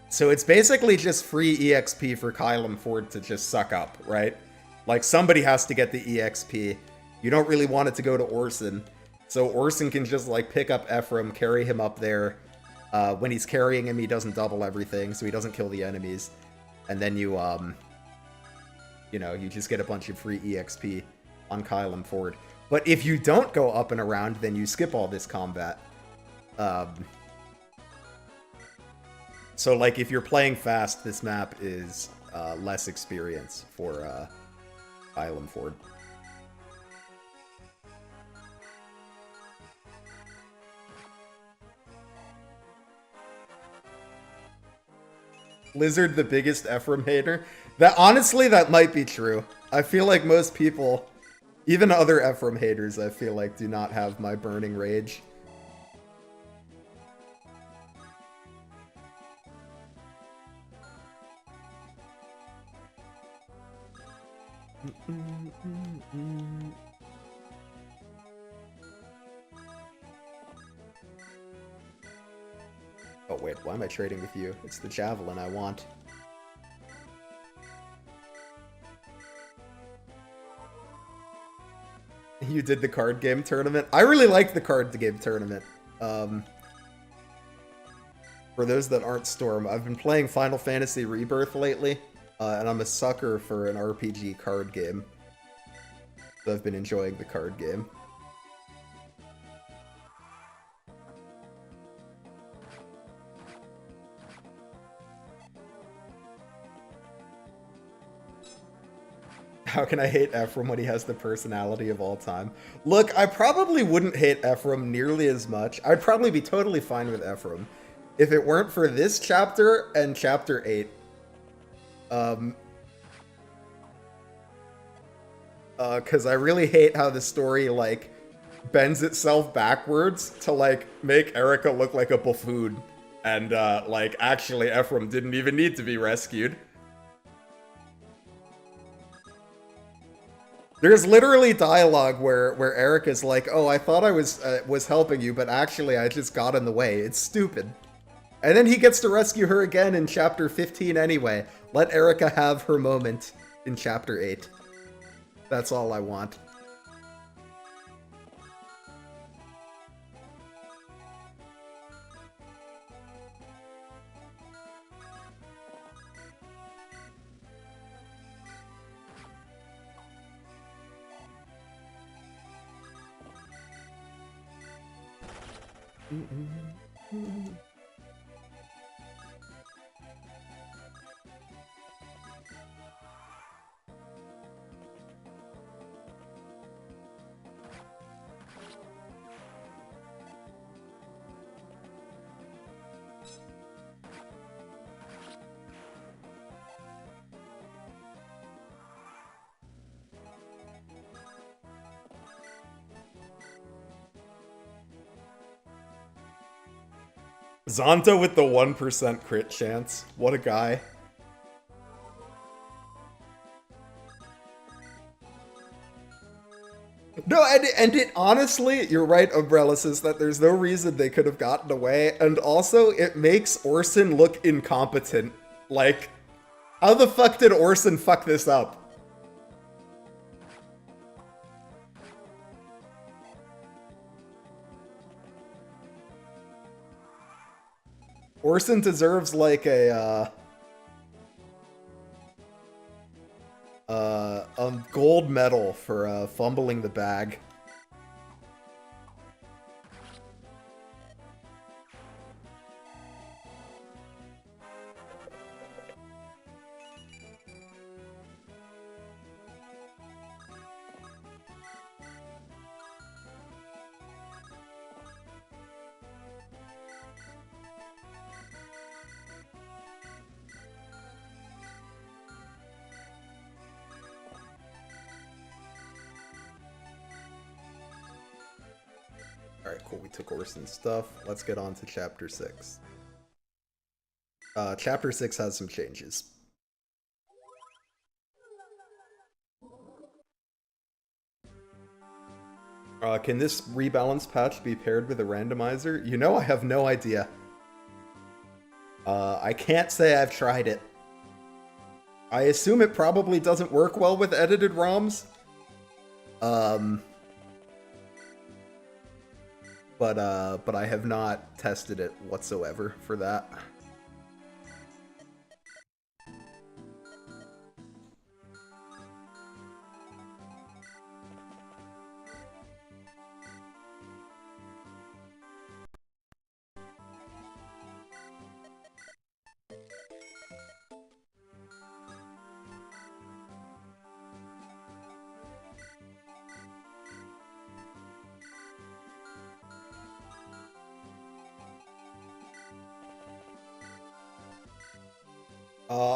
So it's basically just free EXP for Kylem Ford to just suck up, right? Like, somebody has to get the EXP. You don't really want it to go to Orson. So Orson can just, like, pick up Ephraim, carry him up there. When he's carrying him, he doesn't double everything, so he doesn't kill the enemies. And then you know, you just get a bunch of free EXP on Kylem Ford. But if you don't go up and around, then you skip all this combat. So, like, if you're playing fast, this map is less experience for Kylem Ford. Lizard, the biggest Ephraim hater? That, honestly, that might be true. I feel like most people, even other Ephraim haters, I feel like, do not have my burning rage. Oh wait, why am I trading with you? It's the javelin I want. You did the card game tournament? I really liked the card game tournament. For those that aren't Storm, I've been playing Final Fantasy Rebirth lately, and I'm a sucker for an RPG card game. So I've been enjoying the card game. How can I hate Ephraim when he has the personality of all time? Look, I probably wouldn't hate Ephraim nearly as much. I'd probably be totally fine with Ephraim if it weren't for this chapter and chapter 8. Because I really hate how the story, like, bends itself backwards to, like, make Erica look like a buffoon. And, like, actually Ephraim didn't even need to be rescued. There's literally dialogue where Erica's like, oh, I thought I was helping you, but actually I just got in the way. It's stupid. And then he gets to rescue her again in chapter 15 anyway. Let Erica have her moment in chapter 8. That's all I want. Zonta with the 1% crit chance. What a guy. No, and it honestly, you're right, Umbrella says that there's no reason they could have gotten away, and also it makes Orson look incompetent. Like, how the fuck did Orson fuck this up? Orson deserves like a gold medal for fumbling the bag. Alright, cool, we took Orson's stuff. Let's get on to Chapter 6. Chapter 6 has some changes. Can this rebalance patch be paired with a randomizer? You know, I have no idea. I can't say I've tried it. I assume it probably doesn't work well with edited ROMs. But I have not tested it whatsoever for that.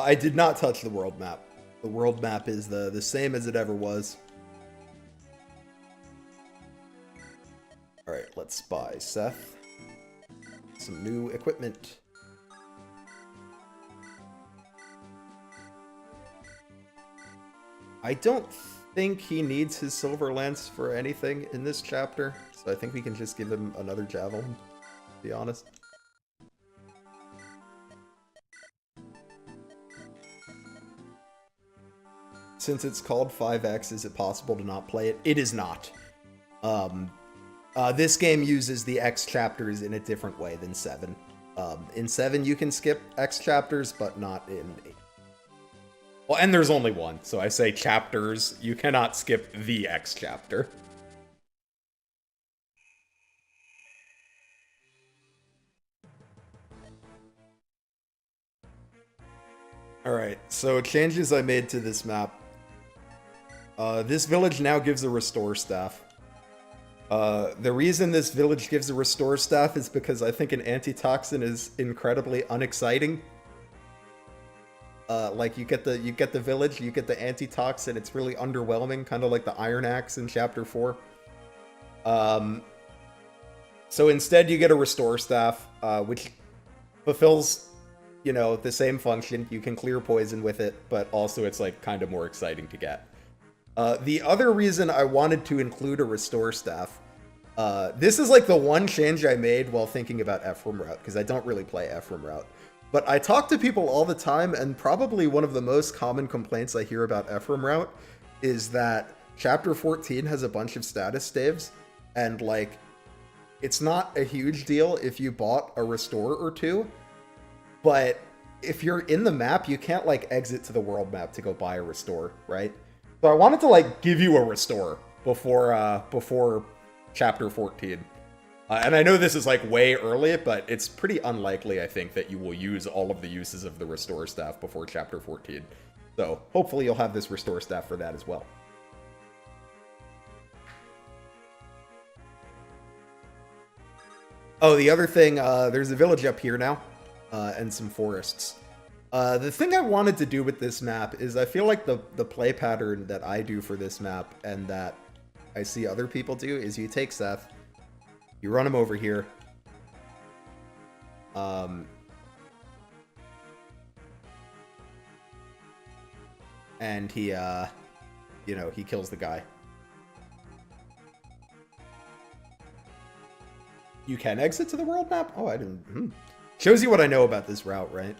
I did not touch the world map. The world map is the same as it ever was. Alright, let's buy Seth some new equipment. I don't think he needs his silver lance for anything in this chapter, so I think we can just give him another javelin, to be honest. Since it's called 5X, is it possible to not play it? It is not. This game uses the X chapters in a different way than 7. In 7, you can skip X chapters, but not in 8. Well, and there's only one, so I say chapters. You cannot skip the X chapter. Alright, so changes I made to this map. This village now gives a restore staff. The reason this village gives a restore staff is because I think an antitoxin is incredibly unexciting. Like you get the village, you get the antitoxin. It's really underwhelming, kind of like the Iron Axe in Chapter 4. So instead, you get a restore staff, which fulfills, you know, the same function. You can clear poison with it, but also it's like kind of more exciting to get. The other reason I wanted to include a restore staff, this is like the one change I made while thinking about Ephraim route, because I don't really play Ephraim route. But I talk to people all the time, and probably one of the most common complaints I hear about Ephraim route is that Chapter 14 has a bunch of status staves, and like, it's not a huge deal if you bought a restore or two, but if you're in the map, you can't like exit to the world map to go buy a restore, right? So I wanted to like give you a restore before Chapter 14. And I know this is like way early, but it's pretty unlikely, I think, that you will use all of the uses of the restore staff before Chapter 14. So hopefully you'll have this restore staff for that as well. Oh, the other thing, there's a village up here now, and some forests. The thing I wanted to do with this map is I feel like the play pattern that I do for this map and that I see other people do is you take Seth, you run him over here, and he, you know, he kills the guy. You can exit to the world map? Oh, I didn't. Shows you what I know about this route, right?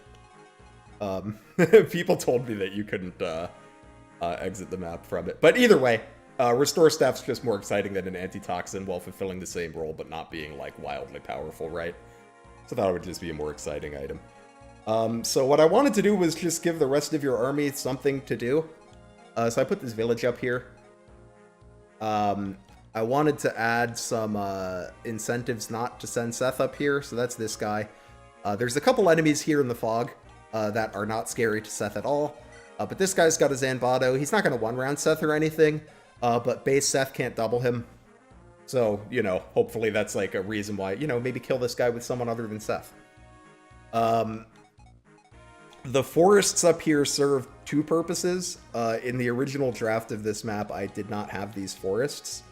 People told me that you couldn't exit the map from it. But either way, restore staff's just more exciting than an antitoxin while fulfilling the same role but not being like wildly powerful, right? So that would just be a more exciting item. So what I wanted to do was just give the rest of your army something to do. So I put this village up here. I wanted to add some incentives not to send Seth up here, so that's this guy. There's a couple enemies here in the fog that are not scary to Seth at all. But this guy's got a Zanbato. He's not going to one-round Seth or anything, but base Seth can't double him. So, you know, hopefully that's like a reason why, you know, maybe kill this guy with someone other than Seth. The forests up here serve two purposes. In the original draft of this map, I did not have these forests.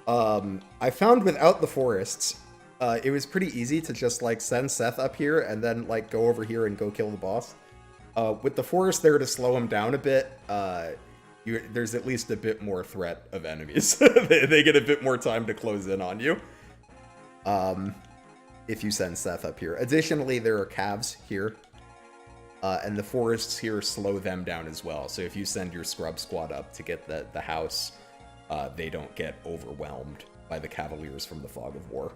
I found without the forests, it was pretty easy to just like send Seth up here and then like go over here and go kill the boss. With the forest there to slow him down a bit, there's at least a bit more threat of enemies. they get a bit more time to close in on you. If you send Seth up here. Additionally, there are calves here. And the forests here slow them down as well. So if you send your scrub squad up to get the house, they don't get overwhelmed by the cavaliers from the Fog of War.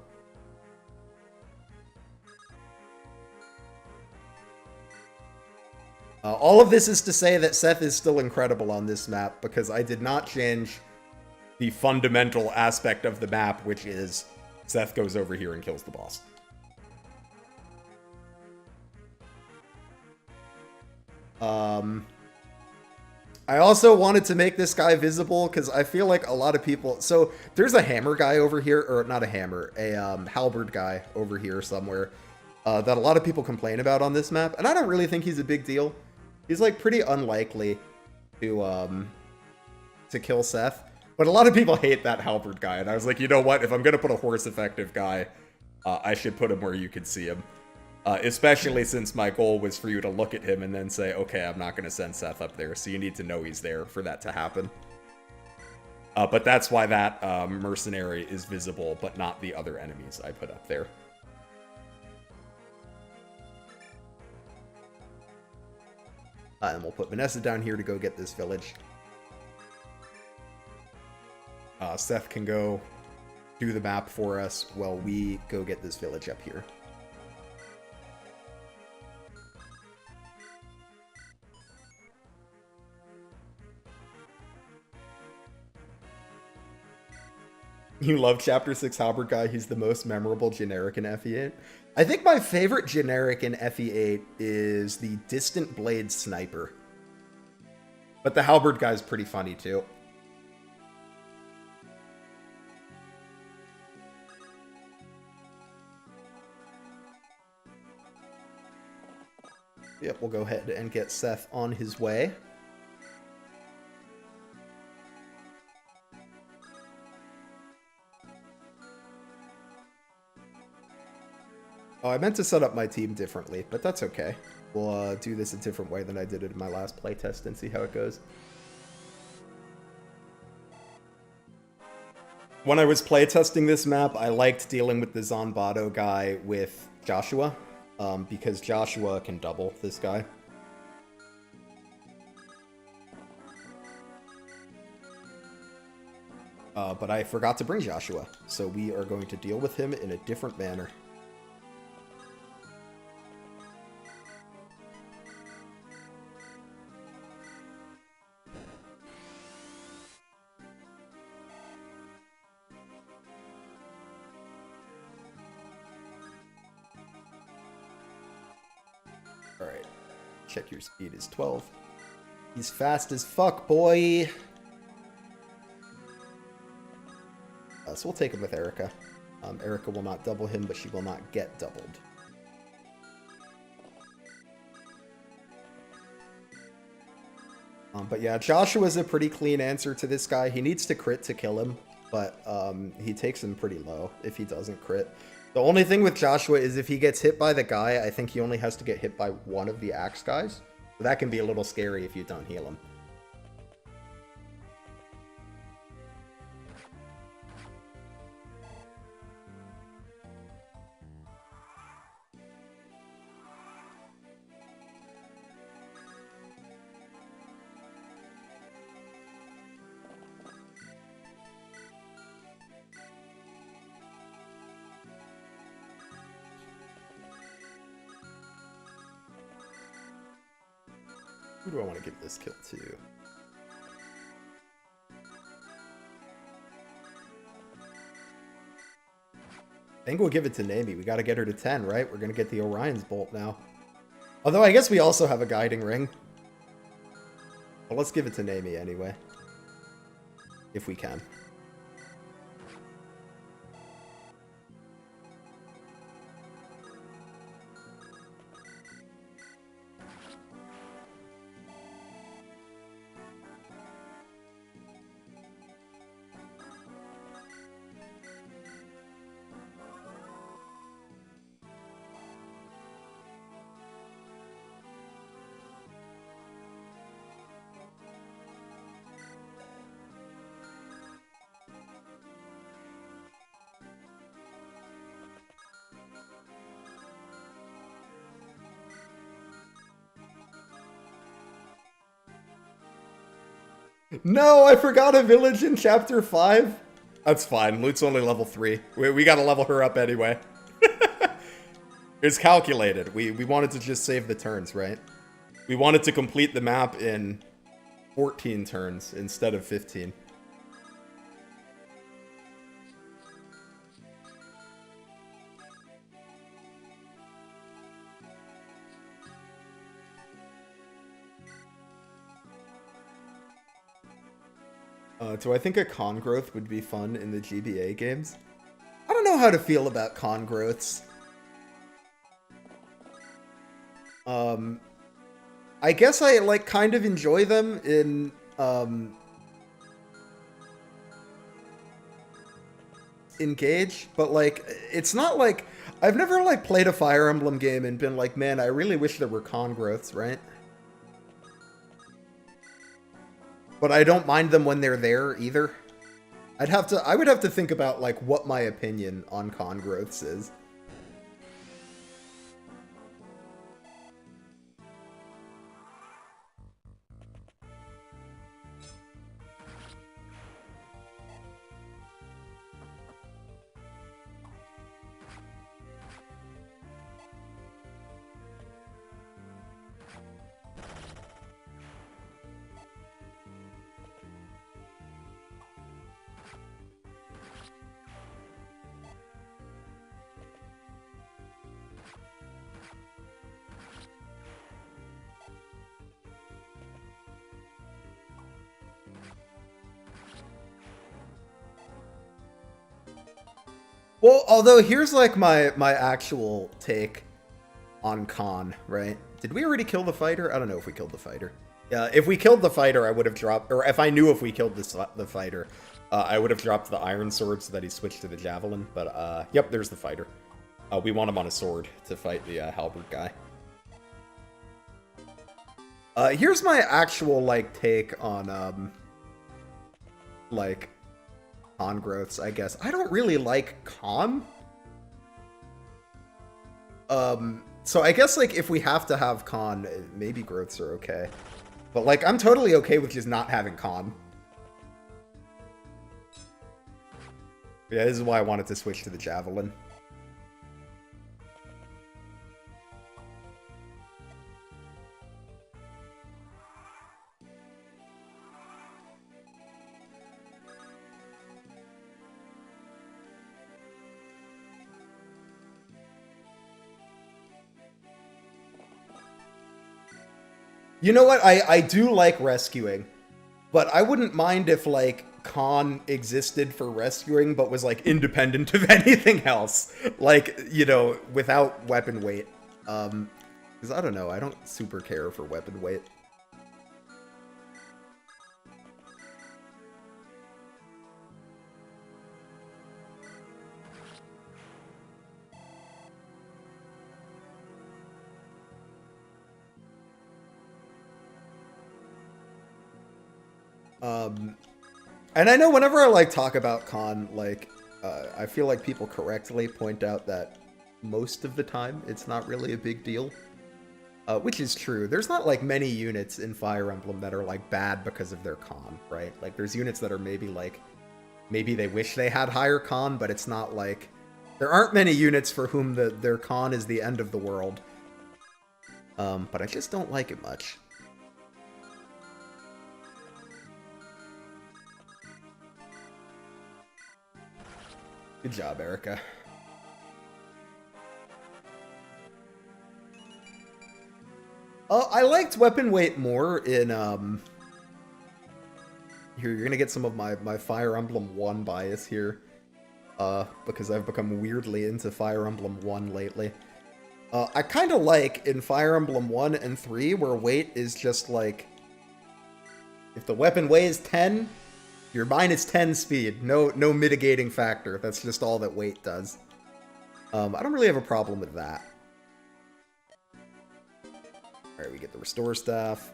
All of this is to say that Seth is still incredible on this map because I did not change the fundamental aspect of the map, which is Seth goes over here and kills the boss. I also wanted to make this guy visible because I feel like a lot of people... So there's a hammer guy over here, or not a hammer, a halberd guy over here somewhere that a lot of people complain about on this map, and I don't really think he's a big deal. He's like pretty unlikely to kill Seth, but a lot of people hate that halberd guy, and I was like, you know what? If I'm gonna put a horse effective guy, I should put him where you can see him. Especially since my goal was for you to look at him and then say, okay, I'm not going to send Seth up there, so you need to know he's there for that to happen. But that's why that mercenary is visible, but not the other enemies I put up there. And we'll put Vanessa down here to go get this village. Seth can go do the map for us while we go get this village up here. You love Chapter 6 Halberd guy. He's the most memorable generic in FE8. I think my favorite generic in FE8 is the Distant Blade Sniper. But the Halberd guy is pretty funny too. Yep, we'll go ahead and get Seth on his way. Oh, I meant to set up my team differently, but that's okay. We'll do this a different way than I did it in my last playtest and see how it goes. When I was playtesting this map, I liked dealing with the Zanbato guy with Joshua, because Joshua can double this guy. But I forgot to bring Joshua, so we are going to deal with him in a different manner. Alright, check your speed is 12. He's fast as fuck, boy! So we'll take him with Erica. Erica will not double him, but she will not get doubled. But yeah, Joshua's a pretty clean answer to this guy. He needs to crit to kill him, but he takes him pretty low if he doesn't crit. The only thing with Joshua is if he gets hit by the guy, I think he only has to get hit by one of the axe guys. So that can be a little scary if you don't heal him. Who do I want to give this kill to? I think we'll give it to Nami. We got to get her to 10, right? We're going to get the Orion's Bolt now. Although I guess we also have a Guiding Ring. But let's give it to Nami anyway. If we can. No, I forgot a village in chapter 5. That's fine. Loot's only level 3. We gotta level her up anyway. It's calculated. We wanted to just save the turns, right? We wanted to complete the map in 14 turns instead of 15. Do I think a con growth would be fun in the GBA games? I don't know how to feel about con growths. I guess I like kind of enjoy them in Engage, but like it's not like I've never like played a Fire Emblem game and been like, man, I really wish there were con growths, right? But I don't mind them when they're there either. I would have to think about like what my opinion on con growths is. Well, although here's like my actual take on con, right? Did we already kill the fighter? I don't know if we killed the fighter. If we killed the fighter, I would have dropped... Or if I knew if we killed the fighter, I would have dropped the iron sword so that he switched to the javelin. But, yep, there's the fighter. We want him on a sword to fight the halberd guy. Here's my actual, like, take on, like, con growths, I guess. I don't really like con. So I guess, like, if we have to have con, maybe growths are okay. But, like, I'm totally okay with just not having con. Yeah, this is why I wanted to switch to the javelin. You know what? I do like rescuing, but I wouldn't mind if, like, con existed for rescuing, but was, like, independent of anything else. Like, you know, without weapon weight. Because I don't know, I don't super care for weapon weight. And I know whenever I, like, talk about con, like, I feel like people correctly point out that most of the time it's not really a big deal. Which is true. There's not, like, many units in Fire Emblem that are, like, bad because of their con, right? Like, there's units that are maybe, like, maybe they wish they had higher con, but it's not, like... There aren't many units for whom their con is the end of the world. But I just don't like it much. Good job, Erica. I liked weapon weight more in, Here, you're gonna get some of my Fire Emblem 1 bias here. Because I've become weirdly into Fire Emblem 1 lately. I kinda like in Fire Emblem 1 and 3, where weight is just like... If the weapon weighs 10... You're minus 10 speed. No mitigating factor. That's just all that weight does. I don't really have a problem with that. Alright, we get the restore staff.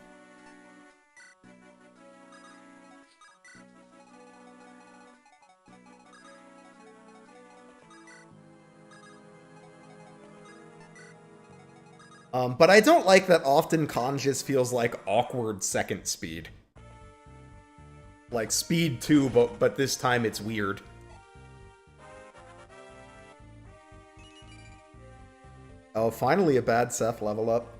But I don't like that often con just feels like awkward second speed. Like, speed 2, but this time it's weird. Oh, finally a bad Seth level up.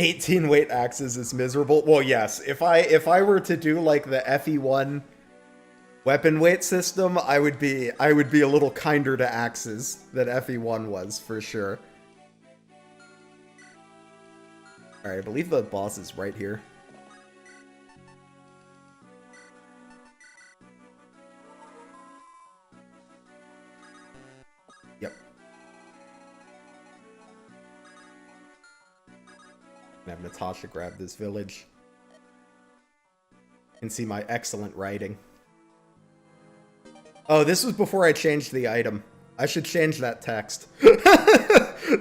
"18 weight axes is miserable." Well, yes. If I were to do like the FE1 weapon weight system, I would be a little kinder to axes than FE1 was for sure. All right, I believe the boss is right here. Yep. Have Natasha grab this village. You can see my excellent writing. Oh, this was before I changed the item. I should change that text.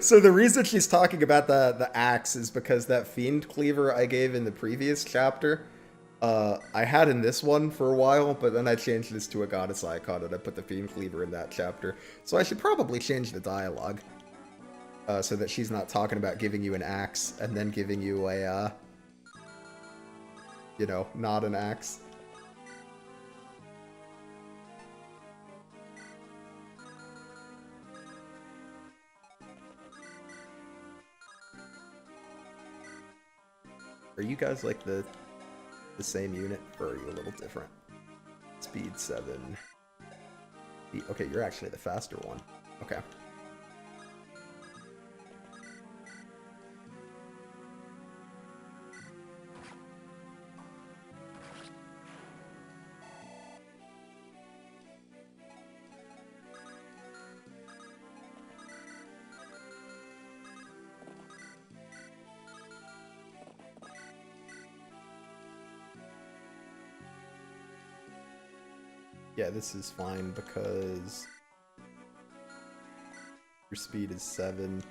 So the reason she's talking about the axe is because that fiend cleaver I gave in the previous chapter, I had in this one for a while, but then I changed this to a goddess icon and I put the fiend cleaver in that chapter. So I should probably change the dialogue. So that she's not talking about giving you an axe and then giving you a, you know, not an axe. Are you guys like the same unit, or are you a little different? Speed 7. Okay, you're actually the faster one. Okay. Yeah, this is fine because your speed is 7.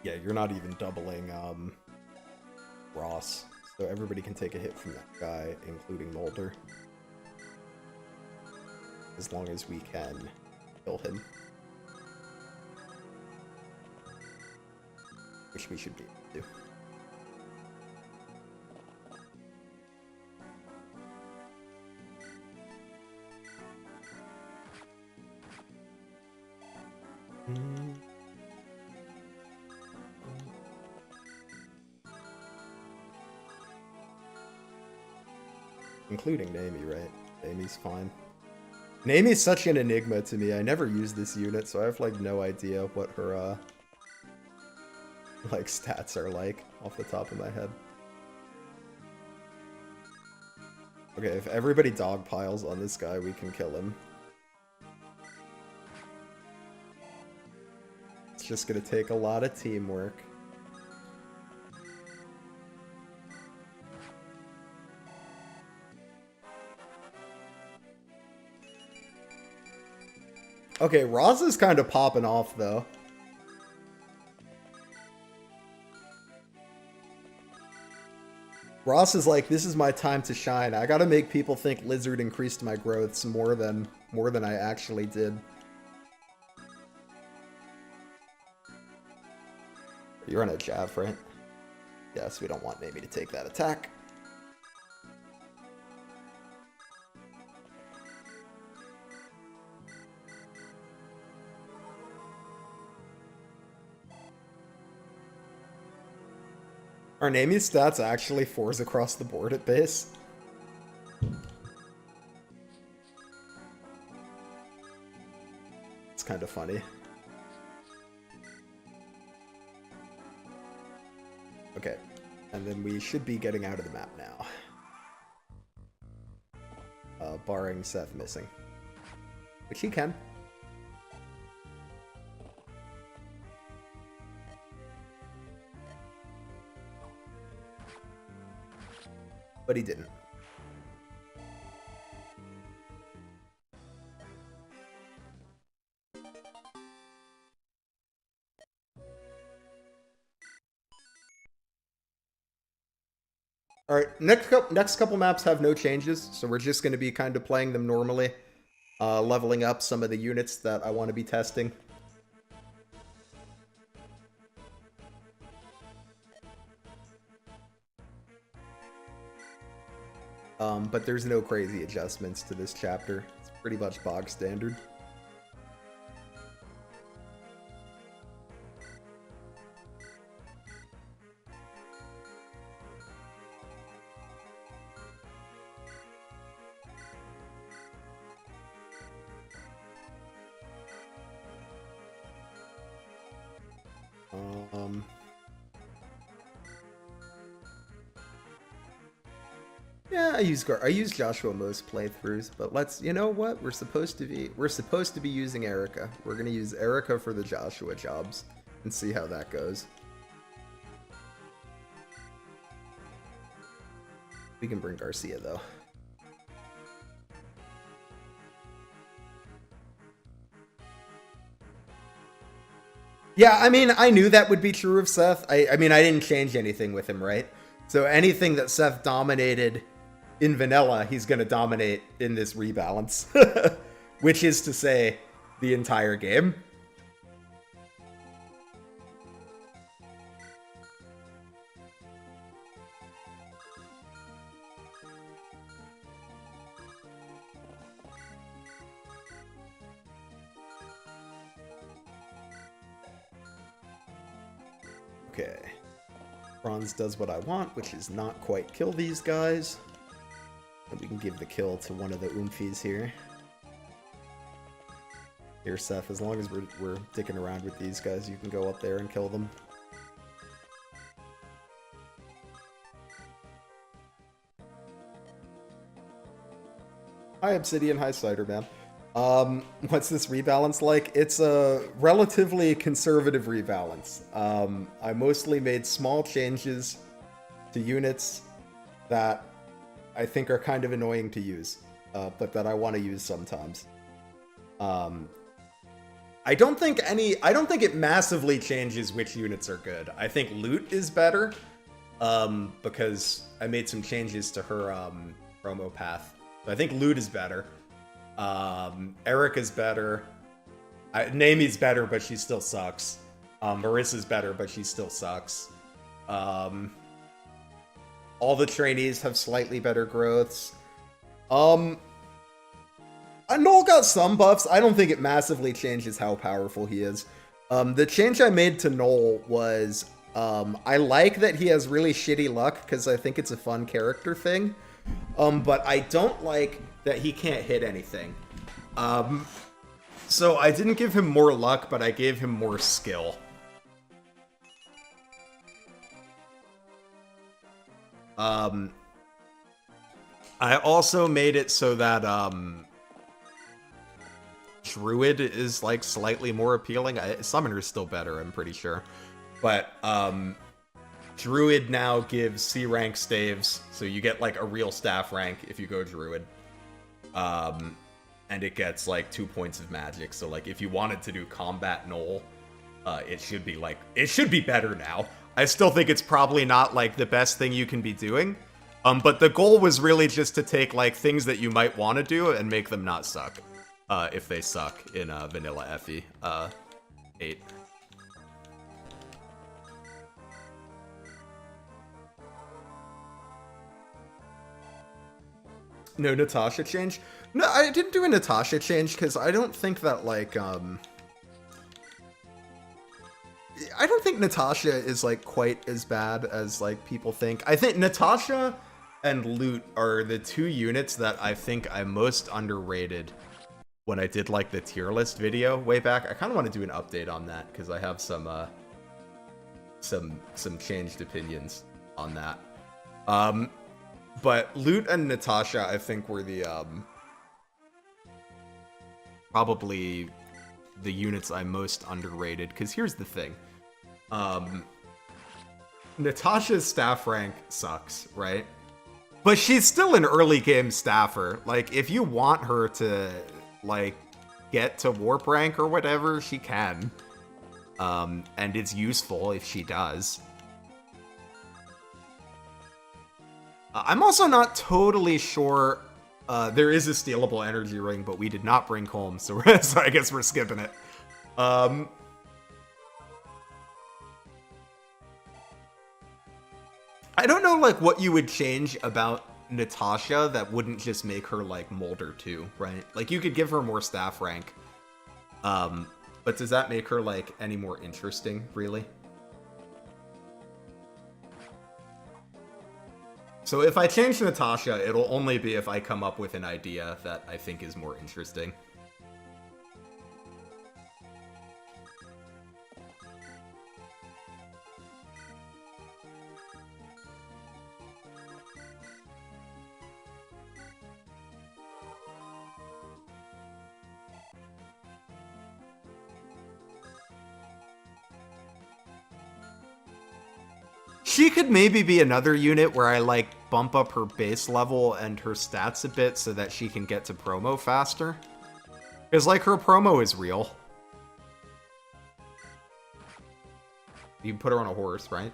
Yeah, you're not even doubling Ross, so everybody can take a hit from that guy, including Mulder. As long as we can kill him. Which we should be able to do. Including Nami, right? Nami's fine. Nami's such an enigma to me. I never use this unit, so I have like no idea what her like stats are like off the top of my head. Okay, if everybody dogpiles on this guy, we can kill him. It's just gonna take a lot of teamwork. Okay, Roz is kind of popping off, though. Ross is like, this is my time to shine. I gotta make people think Lizard increased my growths more than I actually did. You're on a jab, right? Yes, we don't want Nami to take that attack. Are Nami's stats actually 4s across the board at base? It's kind of funny. Okay, and then we should be getting out of the map now. Barring Seth missing. Which he can. But he didn't. Alright, next couple maps have no changes, so we're just going to be kind of playing them normally. Leveling up some of the units that I want to be testing. But there's no crazy adjustments to this chapter. It's pretty much bog standard. Yeah, I use Joshua most playthroughs, but you know what? We're supposed to be using Erica. We're gonna use Erica for the Joshua jobs and see how that goes. We can bring Garcia though. Yeah, I mean, I knew that would be true of Seth. I mean, I didn't change anything with him, right? So anything that Seth dominated in vanilla, he's going to dominate in this rebalance. Which is to say, the entire game. Okay. Bronze does what I want, which is not quite kill these guys. And we can give the kill to one of the oomfies here. Here, Seth, as long as we're dicking around with these guys, you can go up there and kill them. Hi, Obsidian. Hi, Ciderman. What's this rebalance like? It's a relatively conservative rebalance. I mostly made small changes to units that I think are kind of annoying to use, but that I want to use sometimes. I don't think it massively changes which units are good. I think Loot is better, because I made some changes to her promo path. So I think Loot is better. Eric is better. Nami's better, but she still sucks. Marissa's better, but she still sucks. All the trainees have slightly better growths. Noel got some buffs. I don't think it massively changes how powerful he is. The change I made to Noel was, I like that he has really shitty luck, because I think it's a fun character thing. But I don't like that he can't hit anything. So I didn't give him more luck, but I gave him more skill. I also made it so that, Druid is, like, slightly more appealing. Summoner's still better, I'm pretty sure. But, Druid now gives C rank staves, so you get, like, a real staff rank if you go Druid. And it gets, like, 2 points of magic, so, like, if you wanted to do combat Noel, it should be, like, it should be better now. I still think it's probably not, like, the best thing you can be doing, but the goal was really just to take, like, things that you might want to do and make them not suck, if they suck in, Vanilla Effie, 8. No Natasha change? No, I didn't do a Natasha change because I don't think that, like, I don't think Natasha is, like, quite as bad as, like, people think. I think Natasha and Loot are the 2 units that I think I most underrated when I did, like, the tier list video way back. I kind of want to do an update on that because I have some changed opinions on that. But Loot and Natasha, I think, were the, probably the units I most underrated, because here's the thing. Natasha's staff rank sucks, right? But she's still an early game staffer. Like, if you want her to, like, get to warp rank or whatever, she can. And it's useful if she does. I'm also not totally sure. There is a stealable energy ring, but we did not bring home, so I guess we're skipping it. I don't know, like, what you would change about Natasha that wouldn't just make her, like, Molder 2, right? Like, you could give her more staff rank. But does that make her, like, any more interesting, really? So if I change Natasha, it'll only be if I come up with an idea that I think is more interesting. She could maybe be another unit where I, like, bump up her base level and her stats a bit so that she can get to promo faster. Because, like, her promo is real. You can put her on a horse, right?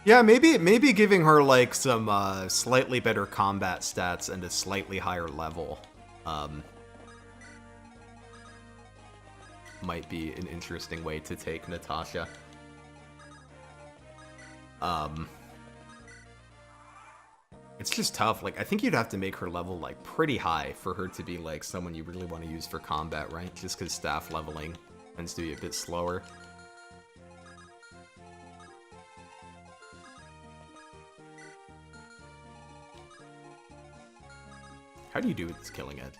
Yeah, maybe giving her like some slightly better combat stats and a slightly higher level might be an interesting way to take Natasha. It's just tough. Like, I think you'd have to make her level like pretty high for her to be like someone you really want to use for combat, right? Just because staff leveling tends to be a bit slower. How do you do with this killing edge?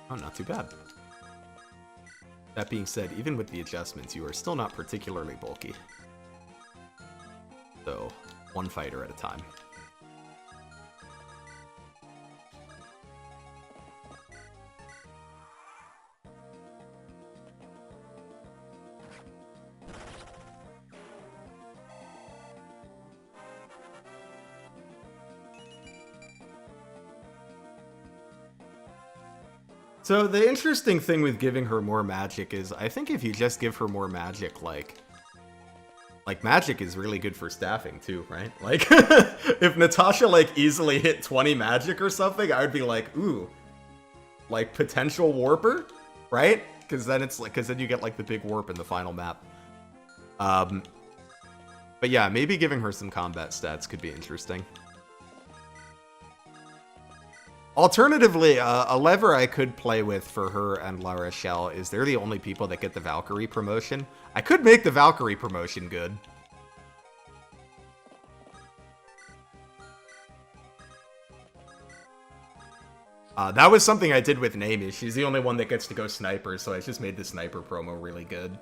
Oh, not too bad. That being said, even with the adjustments, you are still not particularly bulky. So, one fighter at a time. So the interesting thing with giving her more magic is, I think if you just give her more magic, like magic is really good for staffing too, right? Like, if Natasha, like, easily hit 20 magic or something, I would be like, ooh, like, potential warper, right? Because then it's like, because then you get, like, the big warp in the final map. But yeah, maybe giving her some combat stats could be interesting. Alternatively, a lever I could play with for her and La Rochelle is they're the only people that get the Valkyrie promotion. I could make the Valkyrie promotion good. That was something I did with Nami. She's the only one that gets to go sniper, so I just made the sniper promo really good.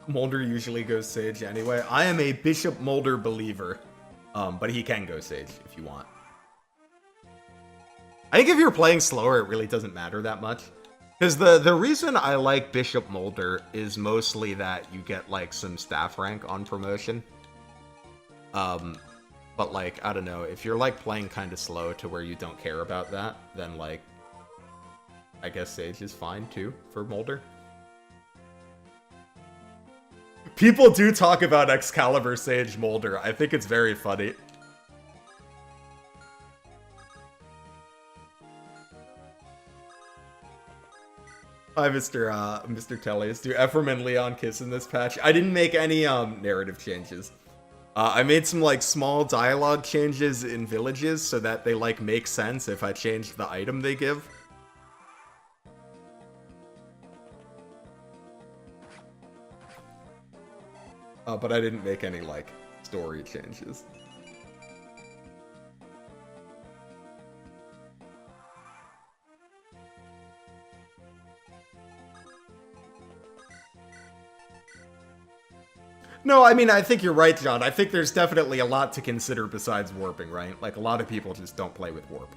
Mulder usually goes Sage anyway. I am a Bishop Mulder believer, but he can go Sage if you want. I think if you're playing slower, it really doesn't matter that much. Because the reason I like Bishop Mulder is mostly that you get, like, some staff rank on promotion. But, like, I don't know, if you're, like, playing kind of slow to where you don't care about that, then, like, I guess Sage is fine, too, for Mulder. People do talk about Excalibur Sage Mulder. I think it's very funny. Hi, Mr. Tellius. Do Ephraim and Leon kiss in this patch? I didn't make any narrative changes. I made some like small dialogue changes in villages so that they like make sense if I change the item they give. But I didn't make any, like, story changes. No, I mean, I think you're right, John. I think there's definitely a lot to consider besides warping, right? Like, a lot of people just don't play with warp.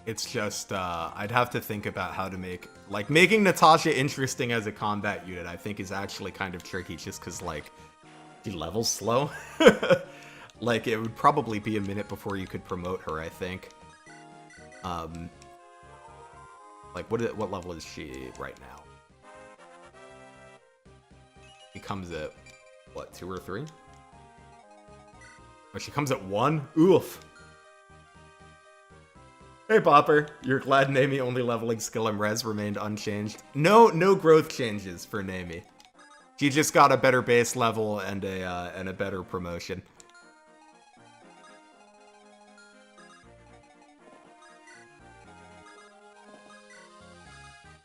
It's just, I'd have to think about how to make... Like, making Natasha interesting as a combat unit, I think, is actually kind of tricky, just because, like, she levels slow. Like, it would probably be a minute before you could promote her, I think. Like, what level is she right now? She comes at, what, 2 or 3? Oh, she comes at 1? Oof. Hey, Bopper. You're glad Nami only leveling skill and res remained unchanged? No growth changes for Nami. She just got a better base level and a better promotion.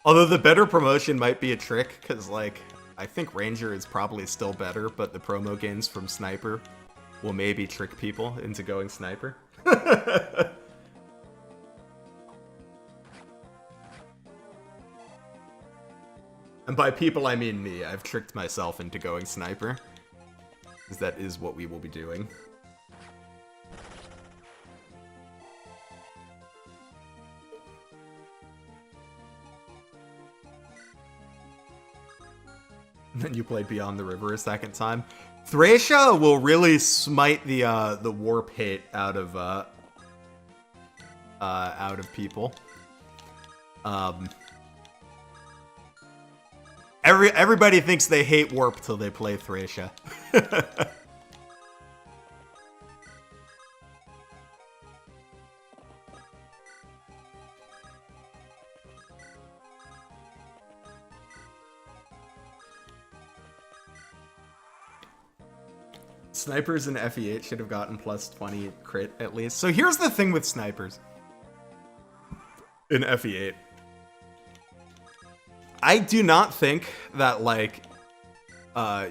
Although the better promotion might be a trick, because, like, I think Ranger is probably still better, but the promo gains from Sniper will maybe trick people into going Sniper. And by people, I mean me. I've tricked myself into going Sniper. Because that is what we will be doing. Then you played Beyond the River a second time. Thracia will really smite the warp hit out of out of people. Everybody thinks they hate warp till they play Thracia. Snipers in FE8 should have gotten plus 20 crit at least. So here's the thing with snipers in FE8. I do not think that, like,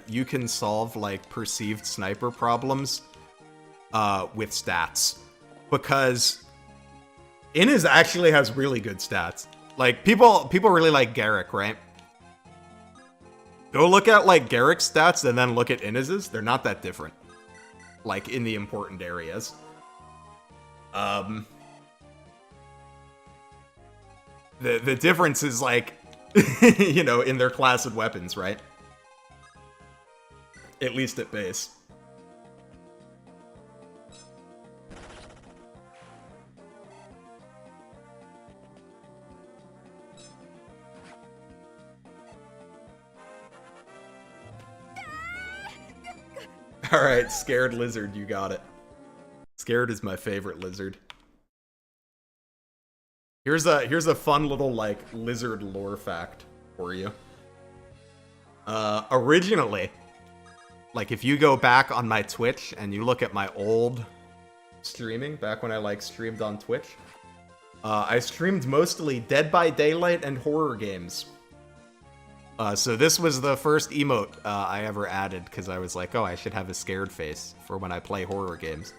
you can solve, like, perceived sniper problems with stats. Because Innis actually has really good stats. Like, people really like Garrick, right? Go look at, like, Garrick's stats and then look at Innis's. They're not that different. Like, in the important areas. The difference is, like, you know, in their class of weapons, right? At least at base. Alright, scared lizard, you got it. Scared is my favorite lizard. Here's a fun little, like, lizard lore fact for you. Originally, like, if you go back on my Twitch and you look at my old streaming, back when I, like, streamed on Twitch, I streamed mostly Dead by Daylight and horror games. So this was the first emote I ever added, because I was like, oh, I should have a scared face for when I play horror games.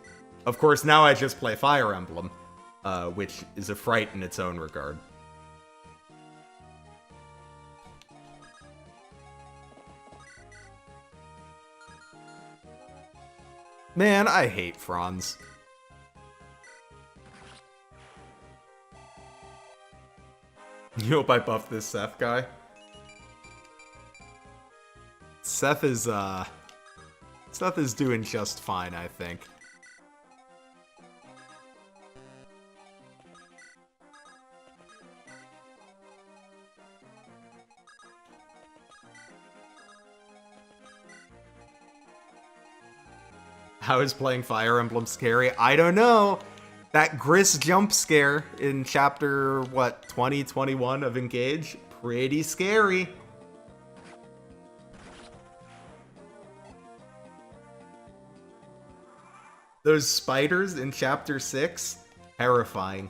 Of course, now I just play Fire Emblem, which is a fright in its own regard. Man, I hate Franz. You hope I buff this Seth guy? Seth is doing just fine, I think. How is playing Fire Emblem scary? I don't know. That Gris jump scare in chapter, what, 2021 of Engage? Pretty scary. Those spiders in chapter 6? Terrifying.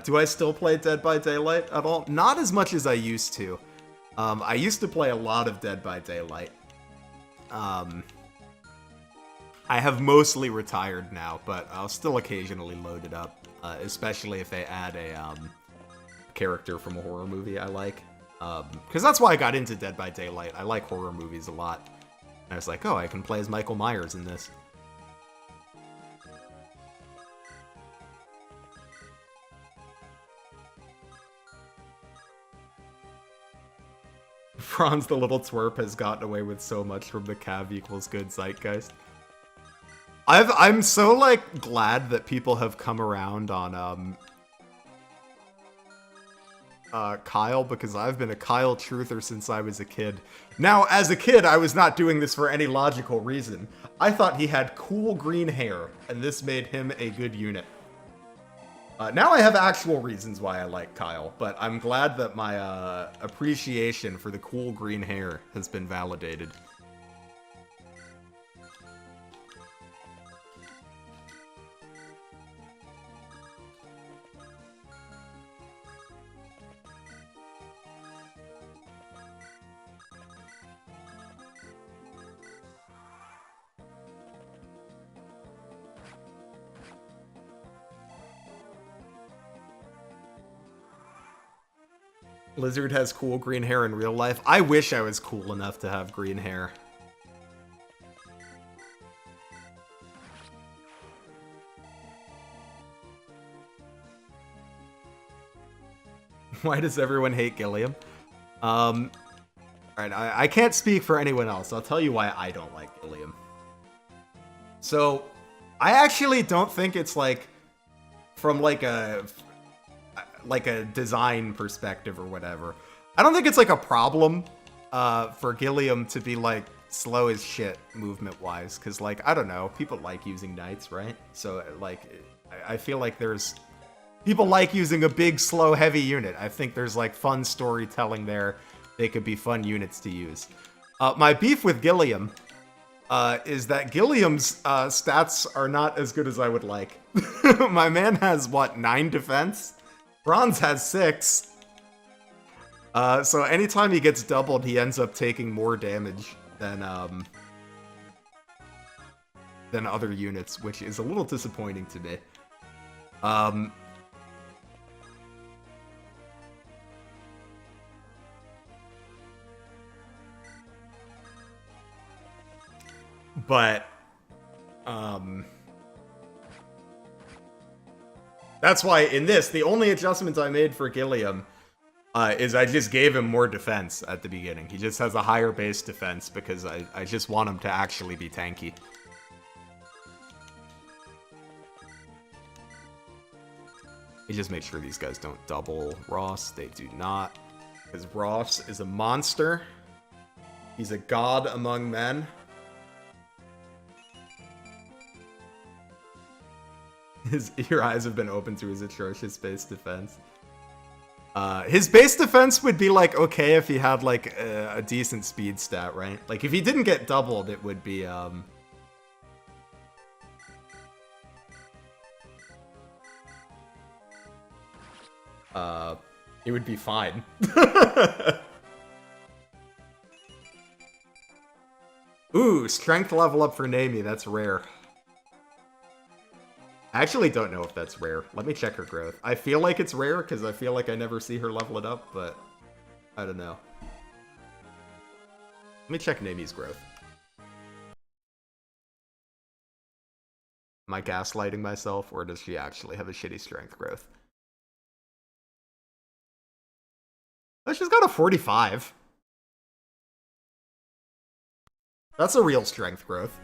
Do I still play Dead by Daylight at all? Not as much as I used to. I used to play a lot of Dead by Daylight. I have mostly retired now, but I'll still occasionally load it up, especially if they add a character from a horror movie I like. Because that's why I got into Dead by Daylight. I like horror movies a lot. And I was like, oh, I can play as Michael Myers in this. Franz the little twerp has gotten away with so much from the Cav equals good zeitgeist. I'm so, like, glad that people have come around on Kyle, because I've been a Kyle truther since I was a kid. Now, as a kid, I was not doing this for any logical reason. I thought he had cool green hair, and this made him a good unit. Now I have actual reasons why I like Kyle, but I'm glad that my appreciation for the cool green hair has been validated. Lizard has cool green hair in real life. I wish I was cool enough to have green hair. Why does everyone hate Gilliam? Alright, I can't speak for anyone else. I'll tell you why I don't like Gilliam. So, I actually don't think it's like from like a design perspective or whatever. I don't think it's like a problem for Gilliam to be like slow as shit movement wise, because like I don't know, people like using knights, right? So like I feel like there's people like using a big slow heavy unit. I think there's like fun storytelling there. They could be fun units to use. My beef with Gilliam is that Gilliam's stats are not as good as I would like. My man has what, 9 defense? Bronze has 6. So anytime he gets doubled, he ends up taking more damage than other units, which is a little disappointing to me. But that's why in this, the only adjustment I made for Gilliam is I just gave him more defense at the beginning. He just has a higher base defense because I just want him to actually be tanky. You just make sure these guys don't double Ross. They do not. Because Ross is a monster. He's a god among men. Your eyes have been open to his atrocious base defense. His base defense would be like okay if he had like a decent speed stat, right? Like if he didn't get doubled, it would be it would be fine. Ooh, strength level up for Nami. That's rare. I actually don't know if that's rare. Let me check her growth. I feel like it's rare because I feel like I never see her level it up, but I don't know. Let me check Nami's growth. Am I gaslighting myself, or does she actually have a shitty strength growth? Oh, she's got a 45. That's a real strength growth.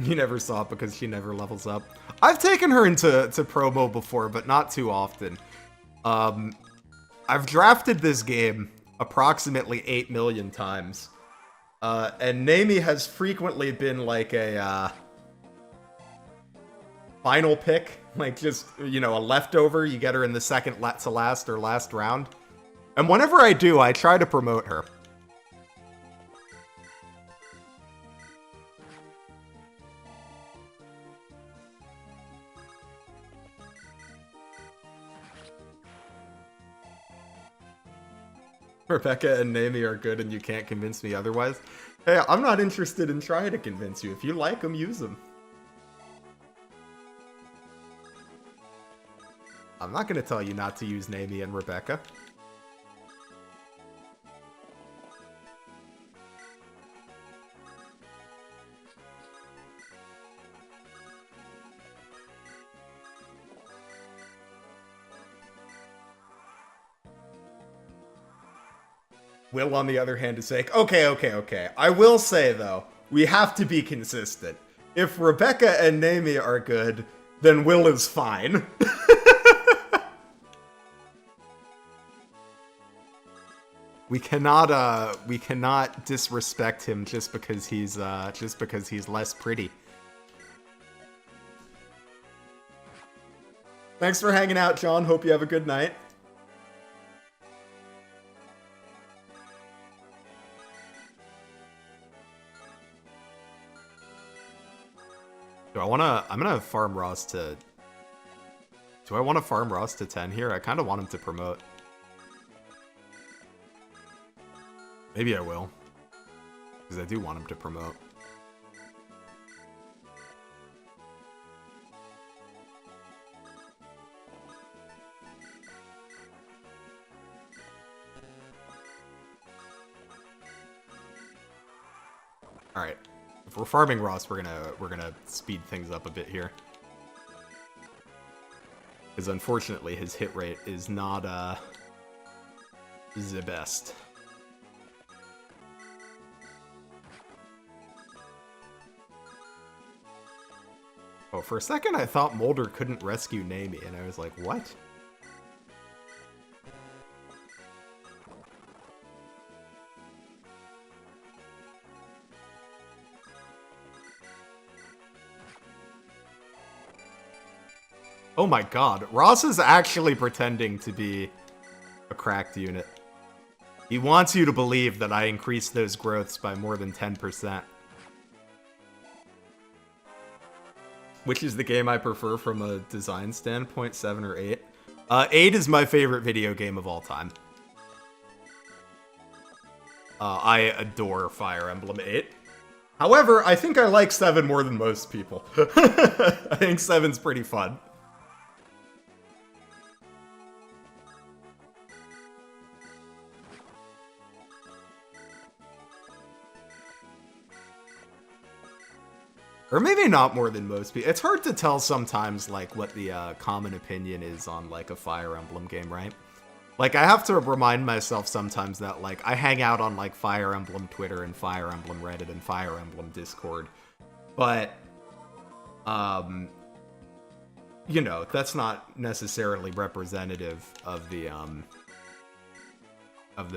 You never saw it because she never levels up. I've taken her into promo before, but not too often. I've drafted this game approximately 8 million times. And Nami has frequently been like a final pick. Like just, you know, a leftover. You get her in the second to last or last round. And whenever I do, I try to promote her. Rebecca and Nami are good and you can't convince me otherwise. Hey, I'm not interested in trying to convince you. If you like them, use them. I'm not going to tell you not to use Nami and Rebecca. Will, on the other hand, is like, okay. I will say, though, we have to be consistent. If Rebecca and Nami are good, then Will is fine. We cannot disrespect him just because he's less pretty. Thanks for hanging out, John. Hope you have a good night. I'm gonna farm Ross to... Do I want to farm Ross to 10 here? I kind of want him to promote. Maybe I will. Because I do want him to promote. Alright. If we're farming Ross, we're gonna speed things up a bit here. Because unfortunately his hit rate is not the best. Oh, for a second I thought Mulder couldn't rescue Nami, and I was like, what? Oh my god, Ross is actually pretending to be a cracked unit. He wants you to believe that I increased those growths by more than 10%. Which is the game I prefer from a design standpoint, 7 or 8? 8 is my favorite video game of all time. I adore Fire Emblem 8. However, I think I like 7 more than most people. I think 7's pretty fun. Or maybe not more than most people. It's hard to tell sometimes, like, what the common opinion is on, like, a Fire Emblem game, right? Like, I have to remind myself sometimes that, like, I hang out on, like, Fire Emblem Twitter and Fire Emblem Reddit and Fire Emblem Discord. But, you know, that's not necessarily representative of the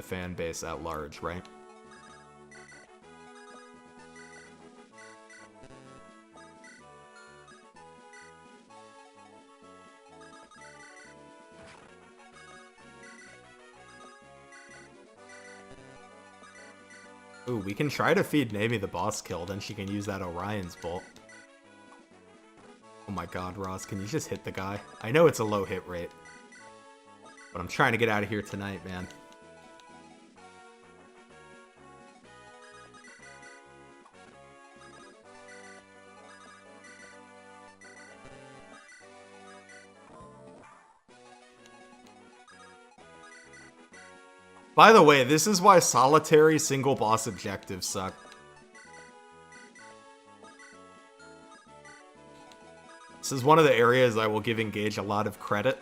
fan base at large, right? Ooh, we can try to feed Nami the boss kill, then she can use that Orion's Bolt. Oh my god, Ross, can you just hit the guy? I know it's a low hit rate, but I'm trying to get out of here tonight, man. By the way, this is why solitary single boss objectives suck. This is one of the areas I will give Engage a lot of credit.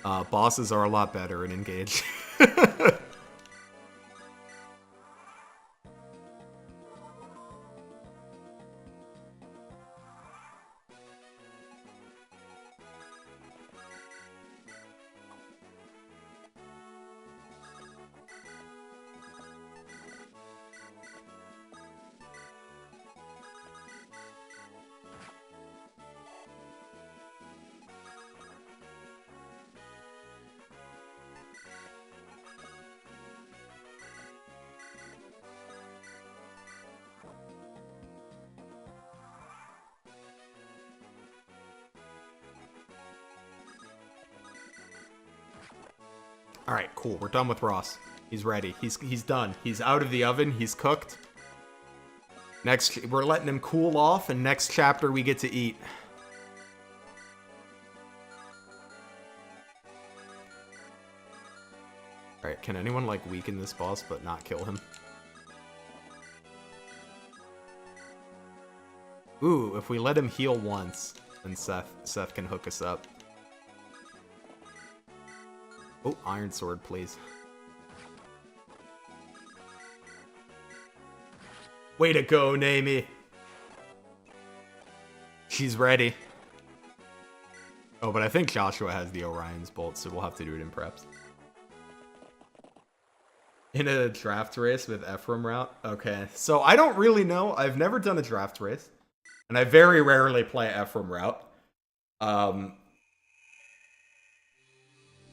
Bosses are a lot better in Engage. Alright, cool. We're done with Ross. He's ready. He's done. He's out of the oven. He's cooked. Next, we're letting him cool off, and next chapter we get to eat. Alright, can anyone, like, weaken this boss but not kill him? Ooh, if we let him heal once, then Seth can hook us up. Oh, Iron Sword, please. Way to go, Nami. She's ready. Oh, but I think Joshua has the Orion's Bolt, so we'll have to do it in preps. In a draft race with Ephraim route? Okay, so I don't really know. I've never done a draft race. And I very rarely play Ephraim route.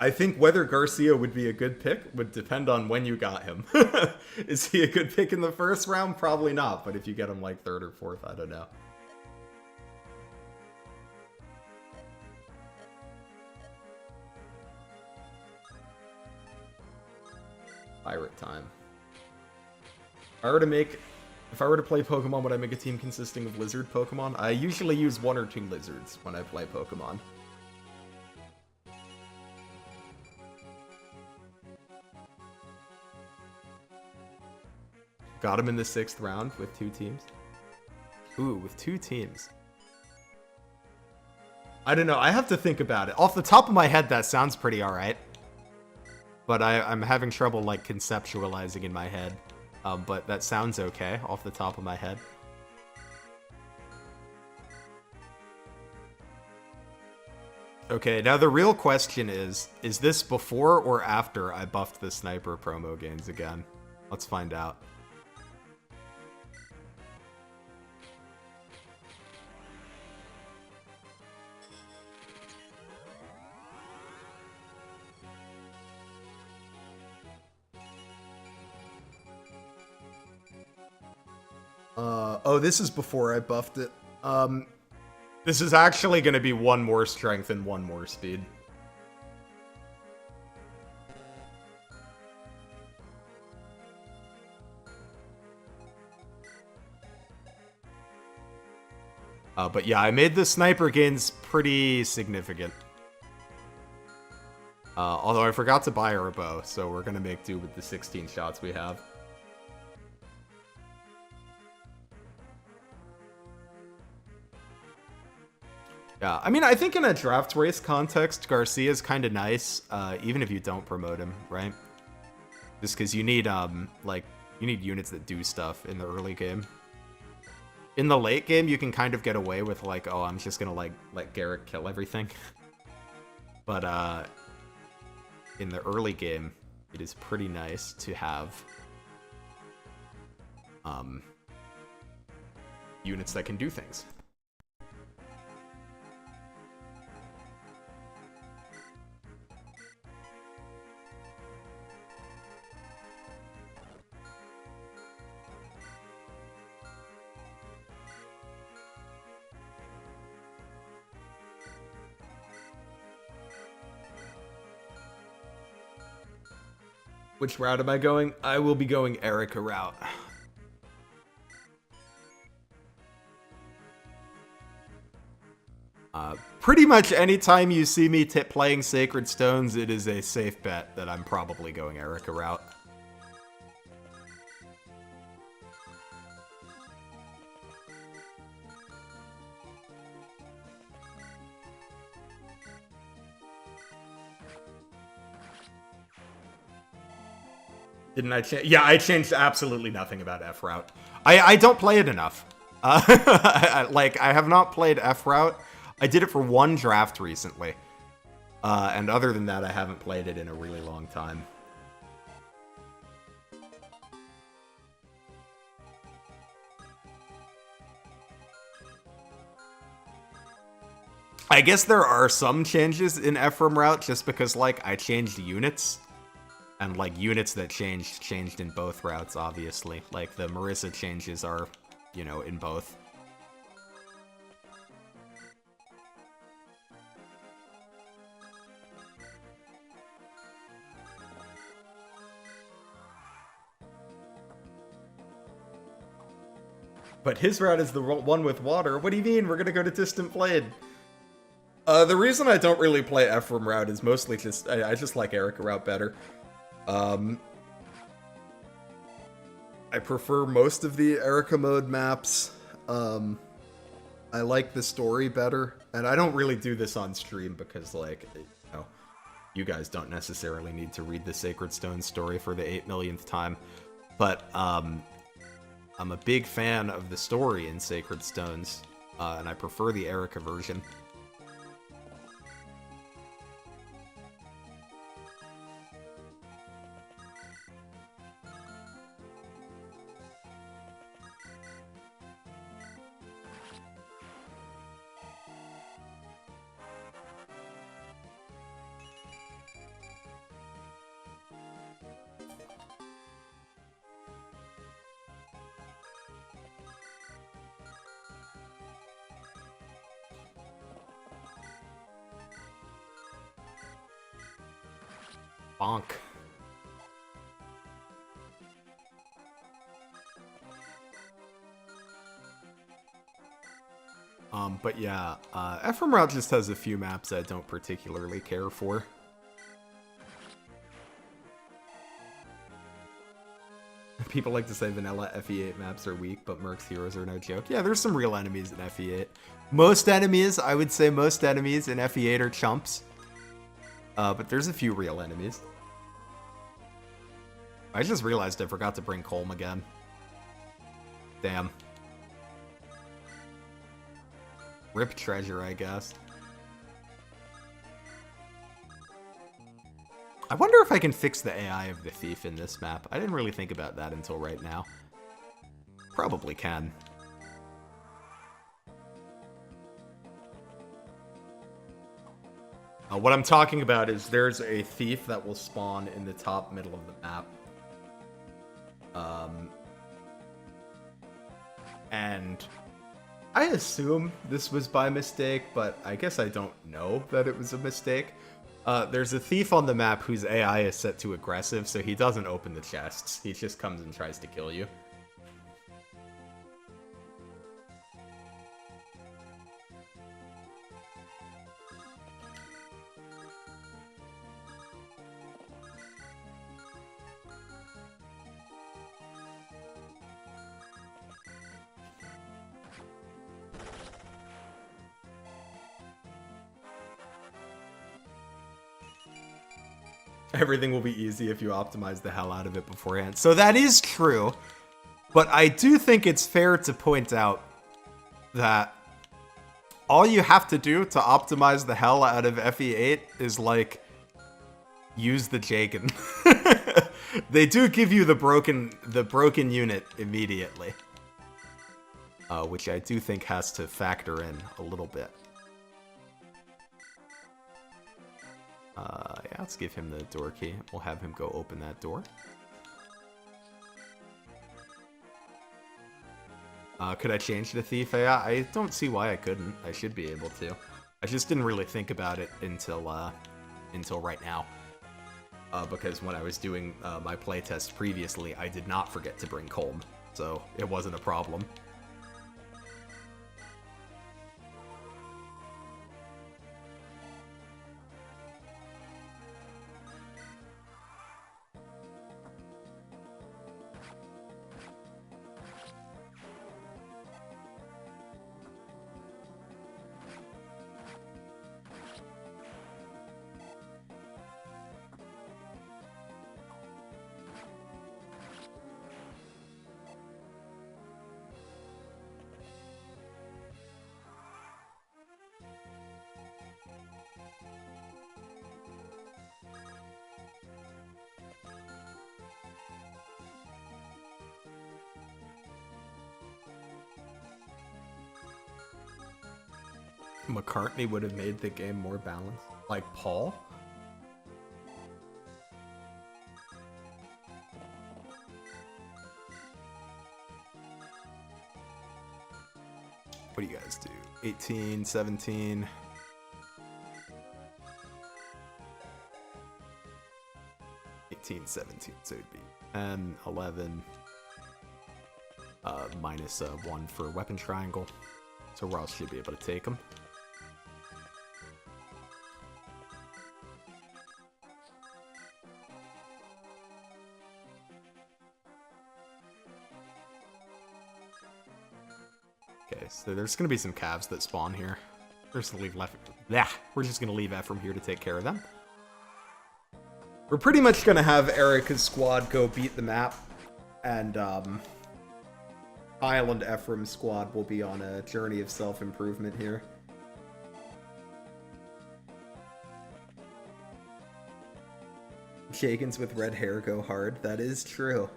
I think whether Garcia would be a good pick would depend on when you got him. Is he a good pick in the first round? Probably not, but if you get him like 3rd or 4th, I don't know. Pirate time. If I were to play Pokemon, would I make a team consisting of lizard Pokemon? I usually use 1 or 2 lizards when I play Pokemon. Got him in the 6th round with 2 teams. Ooh, with 2 teams. I don't know. I have to think about it. Off the top of my head, that sounds pretty alright. But I'm having trouble, like, conceptualizing in my head. But that sounds okay off the top of my head. Okay, now the real question is this before or after I buffed the sniper promo gains again? Let's find out. Oh, this is before I buffed it. This is actually going to be 1 more strength and 1 more speed. But yeah, I made the sniper gains pretty significant. Although I forgot to buy her a bow, so we're going to make do with the 16 shots we have. Yeah, I mean, I think in a draft race context, Garcia is kind of nice, even if you don't promote him, right? Just because you need, you need units that do stuff in the early game. In the late game, you can kind of get away with, like, oh, I'm just gonna, like, let Garrett kill everything. But, in the early game, it is pretty nice to have, units that can do things. Which route am I going? I will be going Erica route. Pretty much anytime you see me playing Sacred Stones, it is a safe bet that I'm probably going Erica route. Didn't I change? Yeah, I changed absolutely nothing about F route. I don't play it enough. I have not played F route. I did it for 1 draft recently. And other than that, I haven't played it in a really long time. I guess there are some changes in Ephraim route just because, like, I changed units. And, like, units that changed in both routes, obviously. Like, the Marissa changes are, you know, in both. But his route is the one with water. What do you mean? We're gonna go to Distant Blade. The reason I don't really play Ephraim route is mostly just... I just like Erica route better. I prefer most of the Erica mode maps. I like the story better. And I don't really do this on stream because, like, you know, you guys don't necessarily need to read the Sacred Stone story for the 8 millionth time. But, I'm a big fan of the story in Sacred Stones, and I prefer the Erica version. Bonk. But yeah, Ephraim route just has a few maps I don't particularly care for. People like to say vanilla FE8 maps are weak, but Merc's heroes are no joke. Yeah, there's some real enemies in FE8. Most enemies, I would say most enemies in FE8 are chumps. But there's a few real enemies. I just realized I forgot to bring Colm again. Damn. Rip treasure, I guess. I wonder if I can fix the AI of the thief in this map. I didn't really think about that until right now. Probably can. What I'm talking about is there's a thief that will spawn in the top middle of the map. And I assume this was by mistake, but I guess I don't know that it was a mistake. There's a thief on the map whose AI is set to aggressive, so he doesn't open the chests. He just comes and tries to kill you. Everything will be easy if you optimize the hell out of it beforehand. So that is true, but I do think it's fair to point out that all you have to do to optimize the hell out of FE8 is, like, use the Jagan. They do give you the broken unit immediately, which I do think has to factor in a little bit. Yeah, let's give him the door key. We'll have him go open that door. Could I change the thief? I don't see why I couldn't. I should be able to. I just didn't really think about it until right now. Because when I was doing my playtest previously, I did not forget to bring Colm, so it wasn't a problem. McCartney would have made the game more balanced. Like Paul? What do you guys do? 18, 17... 18, 17, so it'd be 10, 11... minus 1 for weapon triangle. So Ross should be able to take him. Okay, so there's going to be some calves that spawn here. We're just going to leave we're just going to leave Ephraim here to take care of them. We're pretty much going to have Erica's squad go beat the map, and Island Ephraim's squad will be on a journey of self-improvement here. Jagans with red hair go hard. That is true.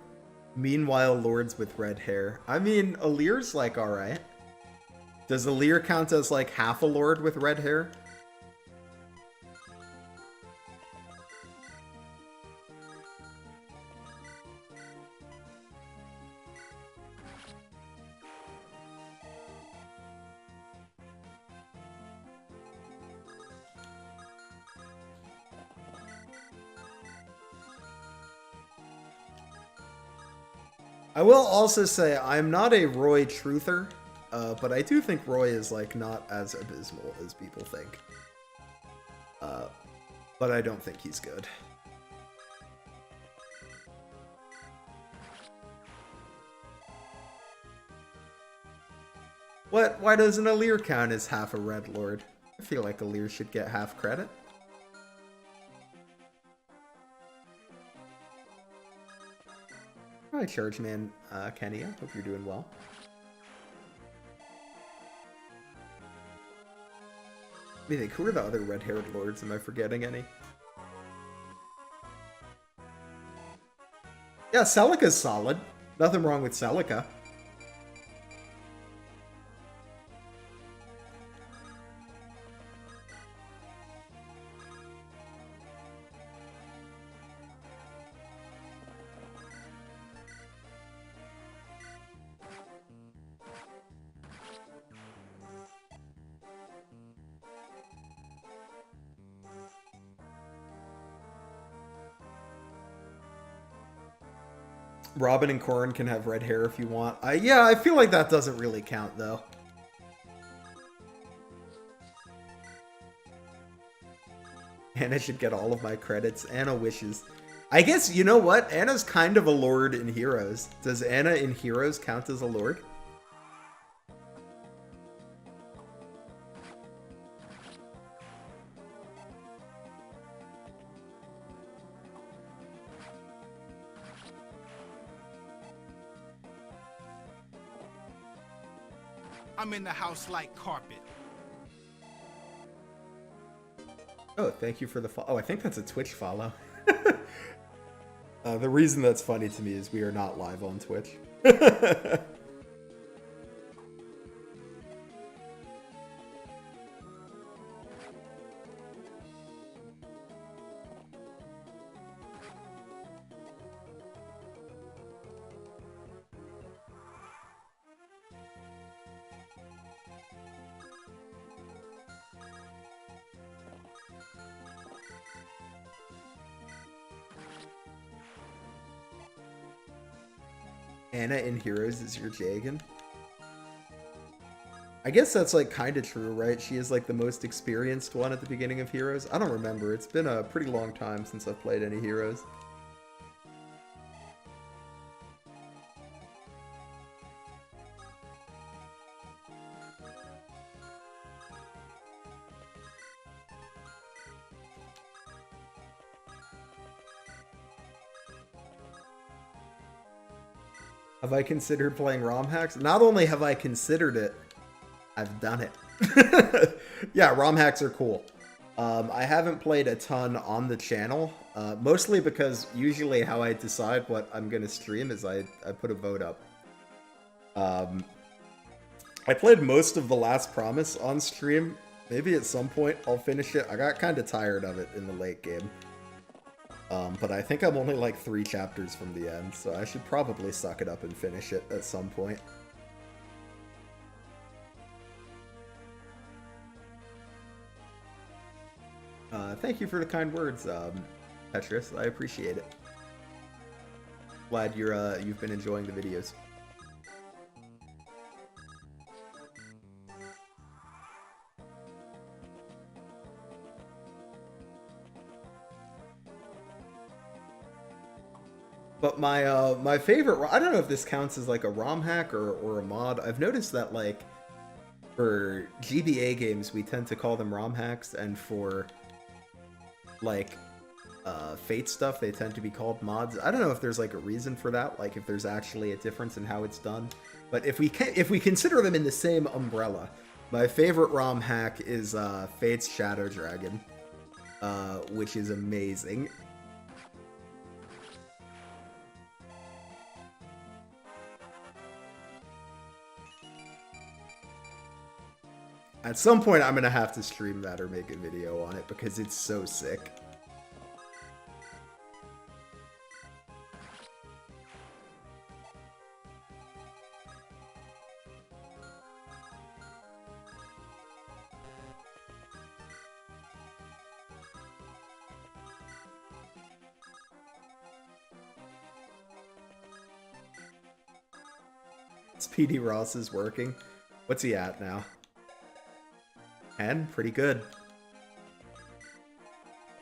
Meanwhile, lords with red hair. I mean, Alir's like alright. Does Alir count as like half a lord with red hair? I will also say I'm not a Roy truther, but I do think Roy is like not as abysmal as people think. But I don't think he's good. But why doesn't a Lear count as half a Red Lord? I feel like a Lear should get half credit. Hi, Chargeman Kenny. I hope you're doing well. Let me think, who are the other red-haired lords? Am I forgetting any? Yeah, Celica's solid. Nothing wrong with Celica. Robin and Corrin can have red hair if you want. Yeah, I feel like that doesn't really count, though. Anna should get all of my credits. Anna wishes. I guess, you know what? Anna's kind of a lord in Heroes. Does Anna in Heroes count as a lord? I'm in the house like carpet. Oh, thank you for the follow. Oh, I think that's a Twitch follow. The reason that's funny to me is we are not live on Twitch. Anna in Heroes is your Jagan. I guess that's like kind of true, right? She is like the most experienced one at the beginning of Heroes. I don't remember. It's been a pretty long time since I've played any Heroes. Have I considered playing ROM hacks? Not only have I considered it, I've done it. Yeah, ROM hacks are cool. I haven't played a ton on the channel, mostly because usually how I decide what I'm going to stream is I put a vote up. I played most of The Last Promise on stream. Maybe at some point I'll finish it. I got kind of tired of it in the late game. But I think I'm only like 3 chapters from the end, so I should probably suck it up and finish it at some point. Thank you for the kind words, Petrus. I appreciate it. Glad you've been enjoying the videos. But my favorite, I don't know if this counts as like a ROM hack or a mod. I've noticed that like for GBA games we tend to call them ROM hacks, and for like Fate stuff they tend to be called mods. I don't know if there's like a reason for that, like if there's actually a difference in how it's done. But if we consider them in the same umbrella, my favorite ROM hack is Fate's Shadow Dragon, which is amazing. At some point, I'm going to have to stream that or make a video on it because it's so sick. Speedy Ross is working. What's he at now? 10? Pretty good.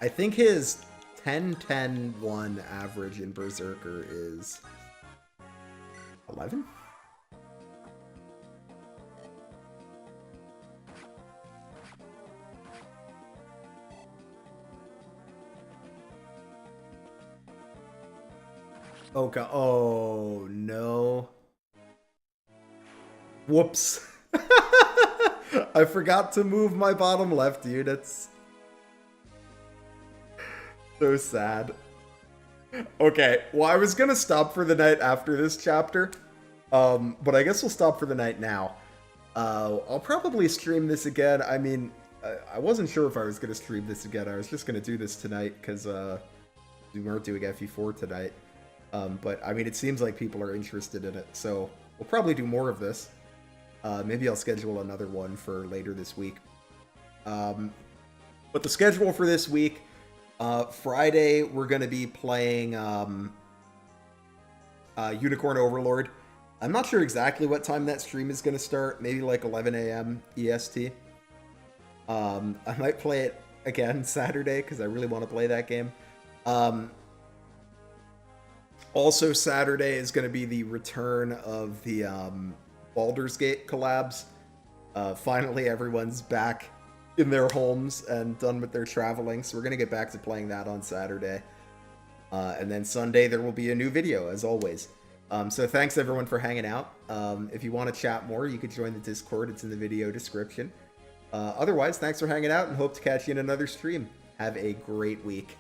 I think his 10-10-1 average in Berserker is 11? Okay. Oh, no. Whoops. I forgot to move my bottom left units. So sad. Okay, well, I was gonna stop for the night after this chapter, but I guess we'll stop for the night now. I'll probably stream this again. I mean, I wasn't sure if I was gonna stream this again. I was just gonna do this tonight because we weren't doing FE4 tonight. But I mean, it seems like people are interested in it, so we'll probably do more of this. Maybe I'll schedule another one for later this week. But the schedule for this week, Friday, we're going to be playing Unicorn Overlord. I'm not sure exactly what time that stream is going to start. Maybe like 11 a.m. EST. I might play it again Saturday because I really want to play that game. Also, Saturday is going to be the return of the Baldur's Gate collabs. Finally, everyone's back in their homes and done with their traveling, so we're going to get back to playing that on Saturday. And then Sunday, there will be a new video, as always. So thanks, everyone, for hanging out. If you want to chat more, you could join the Discord. It's in the video description. Otherwise, thanks for hanging out, and hope to catch you in another stream. Have a great week.